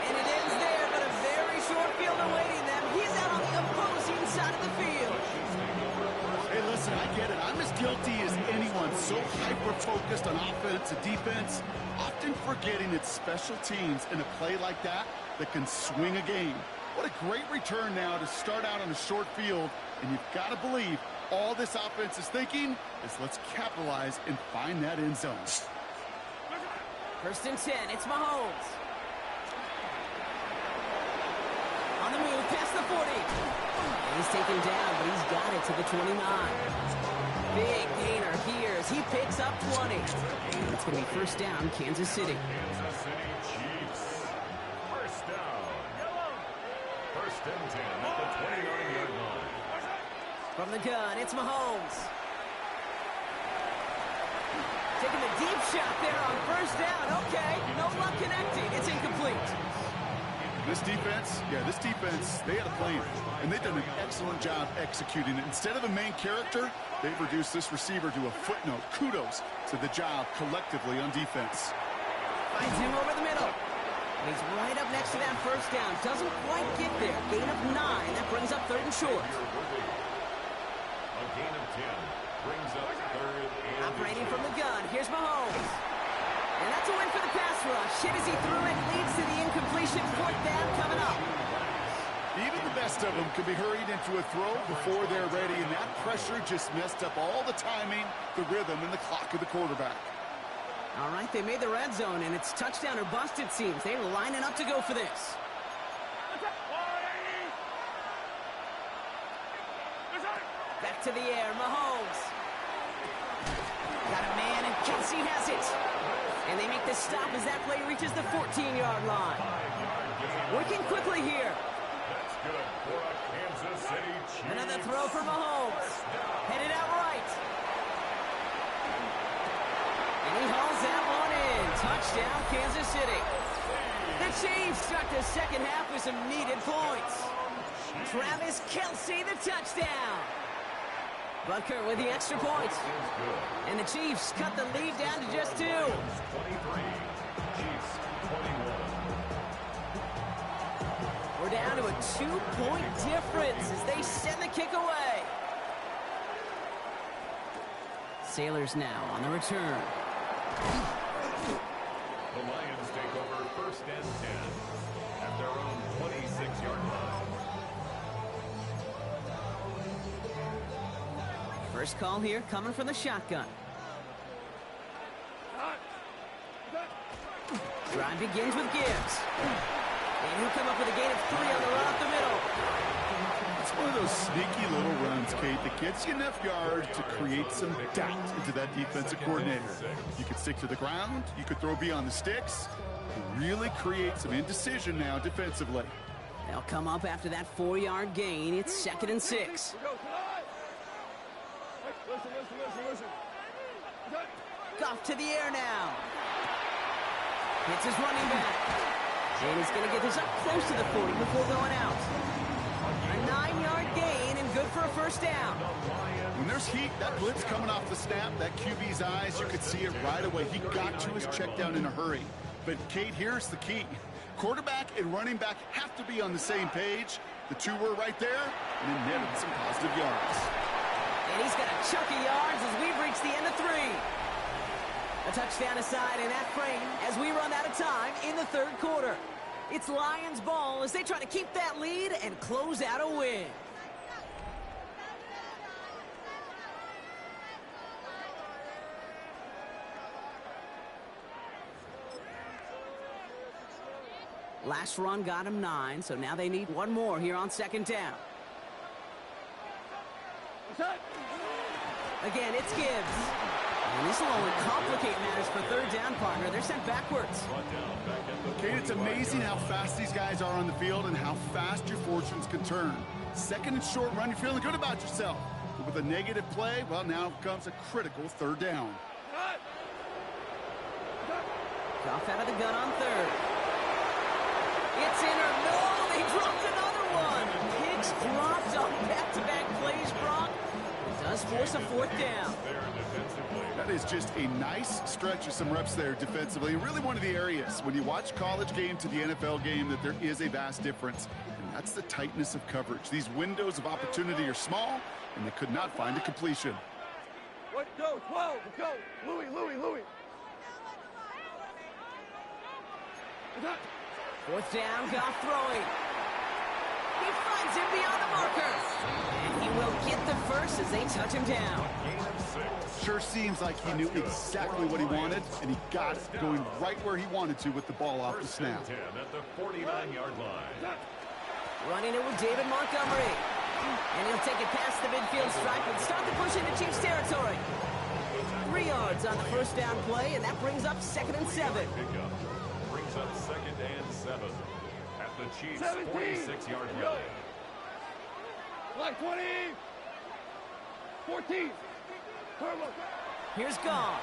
And it ends there, but a very short field awaiting them. He's out on the opposing side of the field. Hey, listen, I get it. I'm as guilty as anyone. So hyper-focused on offense and defense, often forgetting it's special teams in a play like that can swing a game. What a great return now to start out on a short field. And you've got to believe all this offense is thinking is let's capitalize and find that end zone. First and 10, it's Mahomes. On the move, past the 40. And he's taken down, but he's got it to the 29. Big gainer here as he picks up 20. It's going to be first down, Kansas City. Kansas City Chiefs. First down. First and 10 at the 29-yard line. From the gun, it's Mahomes. Taking the deep shot there on first down. Okay, no luck connecting. It's incomplete. This defense, they had a plan, and they've done an excellent job executing it. Instead of a main character, they've reduced this receiver to a footnote. Kudos to the job collectively on defense. Finds him over the middle. And he's right up next to that first down. Doesn't quite get there. Gain of 9. That brings up 3rd and short. A gain of 10 brings up 3rd and operating from the gun. Here's Mahomes. And that's a win for the pass rush. Hit as he threw it. Leads to the incompletion. 4th down coming up. Even the best of them can be hurried into a throw before they're ready, and that pressure just messed up all the timing, the rhythm, and the clock of the quarterback. All right, they made the red zone, and it's touchdown or bust, it seems. They're lining up to go for this. Back to the air, Mahomes. Got a man, and Kelsey has it. And they make the stop as that play reaches the 14-yard line. Working quickly here. That's good for a Kansas City Chiefs. Another throw for Mahomes. Headed out right. And he hauls that one in. Touchdown, Kansas City. The Chiefs start the second half with some needed points. Travis Kelsey, the touchdown. Butker with the extra point. And the Chiefs cut the lead down to just 2. 23, Chiefs 21. We're down to a 2-point difference as they send the kick away. Sailors now on the return. The Lions take over first and 10 at their own 26-yard line. First call here coming from the shotgun. Drive begins with Gibbs. And he'll come up with a gain of 3 on the run up the middle. It's one of those sneaky little runs, Kate, that gets you enough yards to create some doubt into that defensive coordinator. You could stick to the ground. You could throw beyond the sticks. Really create some indecision now defensively. They'll come up after that 4-yard gain. It's 2nd and 6. Listen. Goff to the air now. Hits his running back. And he's going to get this up close to the 40 before going out. A 9-yard gain and good for a first down. When there's heat, that blitz coming off the snap, that QB's eyes, you could see it right away. He got to his check down in a hurry. But, Kate, here's the key. Quarterback and running back have to be on the same page. The two were right there, and it netted some positive yards. And he's got a chunk of yards as we've reached the end of 3. A touchdown aside in that frame as we run out of time in the 3rd quarter. It's Lions ball as they try to keep that lead and close out a win. Last run got him 9, so now they need one more here on 2nd down. Again, it's Gibbs. And this will only complicate matters for 3rd down, partner. They're sent backwards. Kate, it's amazing how fast these guys are on the field and how fast your fortunes can turn. 2nd and short run, you're feeling good about yourself. With a negative play, well, now comes a critical third down. Goff out of the gun on third. It's in or no, they dropped another one. Hicks dropped on back-to-back plays, Brock. It does force a fourth down. That is just a nice stretch of some reps there defensively. Really one of the areas when you watch college game to the NFL game that there is a vast difference. And that's the tightness of coverage. These windows of opportunity are small, and they could not find a completion. Let's go, 12, let's go. Louis. Fourth down, Goff throwing. He finds him beyond the marker. And he will get the first as they touch him down. Sure seems like he knew exactly what he wanted, and he got it going right where he wanted to with the ball off the snap. At the 49-yard line. Running it with David Montgomery. And he'll take it past the midfield stripe and start the push into Chiefs territory. 3 yards on the first down play, and that brings up 2nd and 7. Brings up 2nd and 7 at the Chiefs' 46-yard line. Like 20. 14. Here's Goff.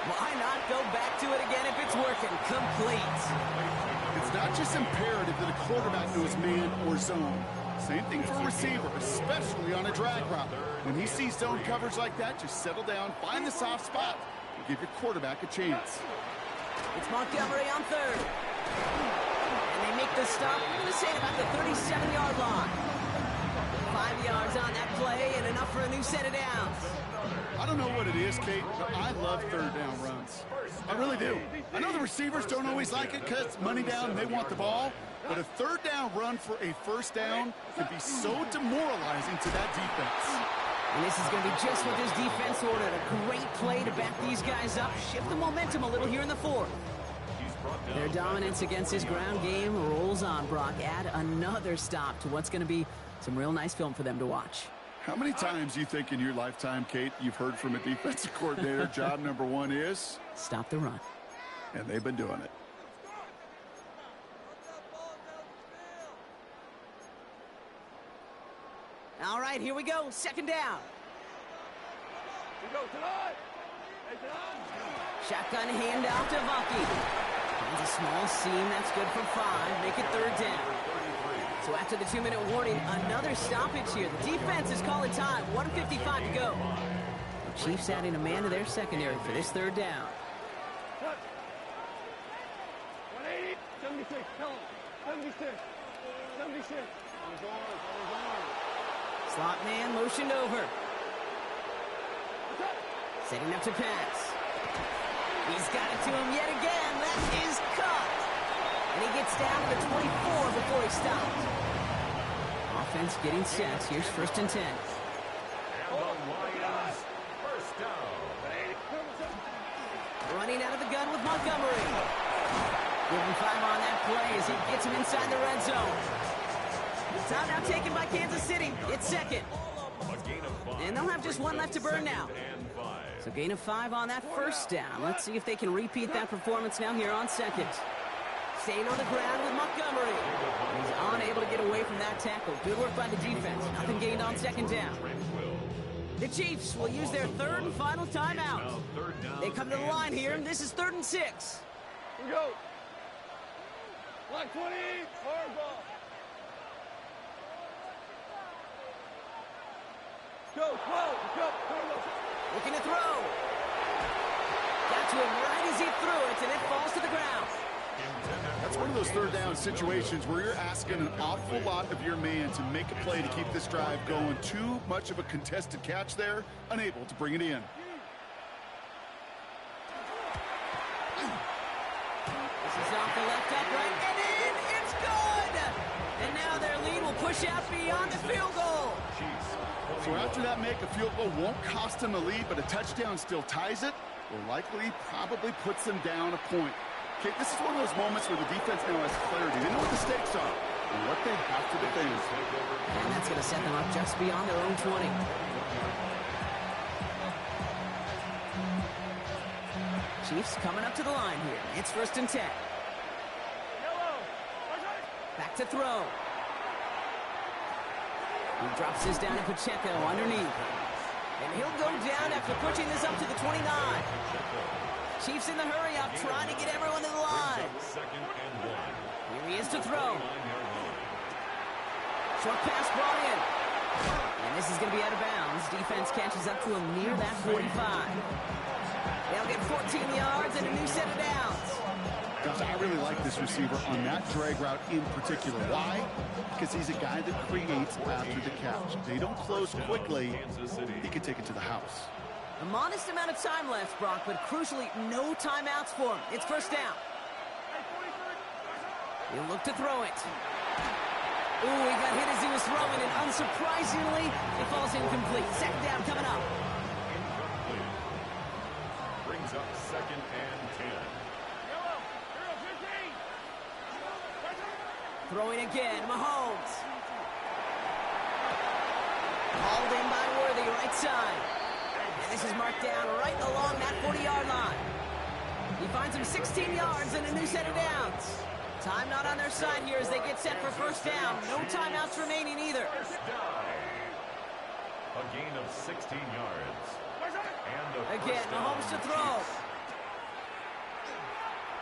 Why not go back to it again if it's working? Complete. It's not just imperative that a quarterback knows man or zone. Same thing for a receiver, especially on a drag route. When he sees zone coverage like that, just settle down, find the soft spot, and give your quarterback a chance. It's Montgomery on third. And they make the stop, we're going to say about the 37-yard line. 5 yards on that play and enough for a new set of downs. I don't know what it is, Kate, but I love third down runs. I really do. I know the receivers don't always like it because it's money down and they want the ball, but a third down run for a first down can be so demoralizing to that defense. And this is going to be just what this defense ordered. A great play to back these guys up, shift the momentum a little here in the fourth. Their dominance against his ground game rolls on, Brock. Add another stop to what's going to be some real nice film for them to watch. How many times do you think in your lifetime, Kate, you've heard from a defensive coordinator, job number 1 is? Stop the run. And they've been doing it. All right, here we go. 2nd down. We go tonight. Shotgun handoff to Bucky. Finds a small seam. That's good for 5. Make it 3rd down. So after the 2-minute warning, another stoppage here. The defense is calling time. 1:55 to go. The Chiefs adding a man to their secondary for this 3rd down. 180. 76. Tell him. 76. 76. Slot man motioned over. Setting up to pass. He's got it to him yet again. That is cut. And he gets down to the 24 before he stops. Offense getting set. Here's 1st and 10. And the Lions, first down. Running out of the gun with Montgomery. Give him 5 on that play as he gets him inside the red zone. Time now taken by Kansas City. It's 2nd. And they'll have just 1 left to burn now. So gain of 5 on that first down. Let's see if they can repeat that performance now here on 2nd. Staying on the ground with Montgomery. He's unable to get away from that tackle. Good work by the defense. Nothing gained on 2nd down. The Chiefs will use their 3rd and final timeout. They come to the line here, and this is 3rd and 6. We go. Like 20. Hard ball. Go, 12. Go. Looking to throw. Got to him right as he threw it, and it falls to the ground. That's one of those third down situations where you're asking an awful lot of your man to make a play to keep this drive going. Too much of a contested catch there, unable to bring it in. This is off the left upright, and in, it's good! And now their lead will push out beyond the field goal. So after that make, a field goal won't cost them a lead, but a touchdown still ties it, or likely probably puts them down a point. Okay, this is one of those moments where the defense now has clarity. They know what the stakes are and what they have to defend. And that's going to set them up just beyond their own 20. Chiefs coming up to the line here. It's 1st and 10. Back to throw. He drops this down to Pacheco underneath. And he'll go down after pushing this up to the 29. Chiefs in the hurry up, trying to get everyone to the line. Here he is to throw. Short pass brought in. And this is going to be out of bounds. Defense catches up to him near that 45. They'll get 14 yards and a new set of downs. Gosh, I really like this receiver on that drag route in particular. Why? Because he's a guy that creates after the catch. They don't close quickly. He can take it to the house. A modest amount of time left, Brock, but crucially, no timeouts for him. It's first down. He'll look to throw it. Ooh, he got hit as he was throwing, and unsurprisingly, it falls incomplete. Second down coming up. Brings up 2nd and 10. Throwing again, Mahomes. Hauled in by Worthy, right side. And this is marked down right along that 40-yard line. He finds him 16 yards and a new set of downs. Time not on their side here as they get set for first down. No timeouts remaining either. A gain of 16 yards. And again, Mahomes to throw.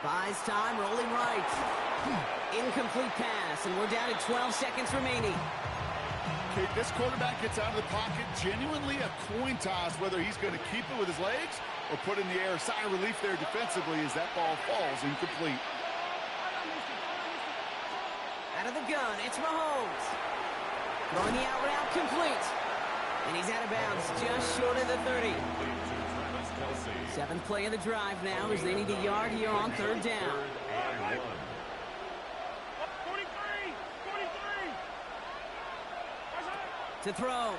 Buys time, rolling right. Incomplete pass, and we're down to 12 seconds remaining. Okay, this quarterback gets out of the pocket. Genuinely a coin toss whether he's going to keep it with his legs or put in the air. Sigh of relief there defensively as that ball falls incomplete. Out of the gun, it's Mahomes. Throwing the out route complete. And he's out of bounds, just short of the 30. 7th play of the drive now as they need a yard here on third down. To throw.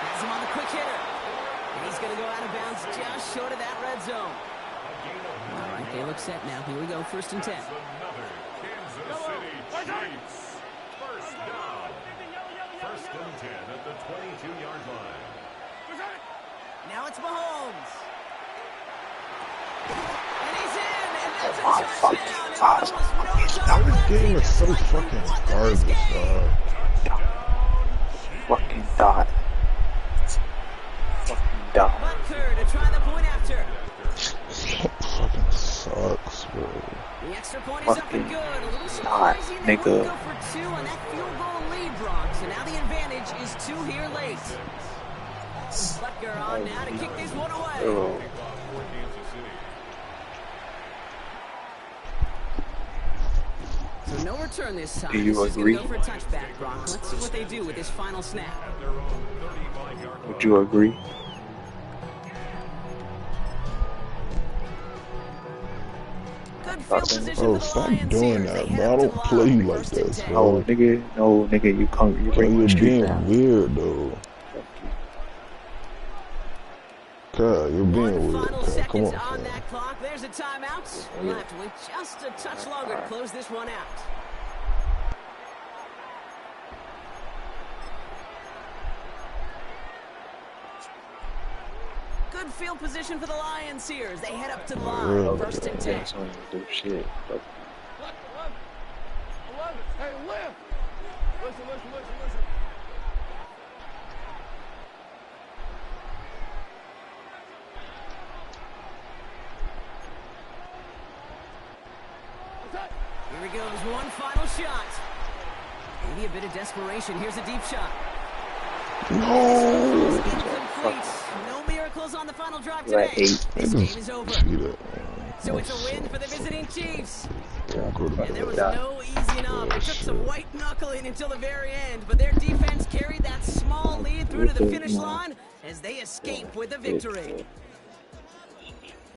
Has him on the quick hitter. And he's going to go out of bounds just short of that red zone. All right, they look set now. Here we go, 1st and 10. Kansas City Chiefs. First down. 1st and 10 at the 22-yard line. Now it's Mahomes. And he's in, and that's a touchdown. This game is so fucking garbage, dog. Fucking dot. Fucking dot. Butker to try the point after. Fucking sucks, bro. The extra point is up and good. A little surprising they wouldn't go for 2 on that field goal lead, Brock. So now the advantage is 2 here late. Butker on now to kick this one away. So no return this time. Do you this agree? Is gonna go for a touchback, Brock. Let's see what they do with this final snap. Would you agree? Good field position for the Stop Lions doing here. that, They bro. I head don't up to play line, you like 1st and that, 10. bro. No, nigga, you bring my You're street being down. weird, though. God, you're being One weird, final God. Come seconds on, on fam. that clock. There's a timeout. Left with just a touch longer to close this one out. Good field position for the Lions here as they head up to the line. 1st and 10. Do shit. Hey, lift! Listen. Here he goes, one final shot. Maybe a bit of desperation. Here's a deep shot. No! Incomplete. No miracles on the final drive today. This game is over. So it's a win for the visiting Chiefs. And there was no easy enough. It took some white knuckling until the very end, but their defense carried that small lead through to the finish line as they escape with a victory.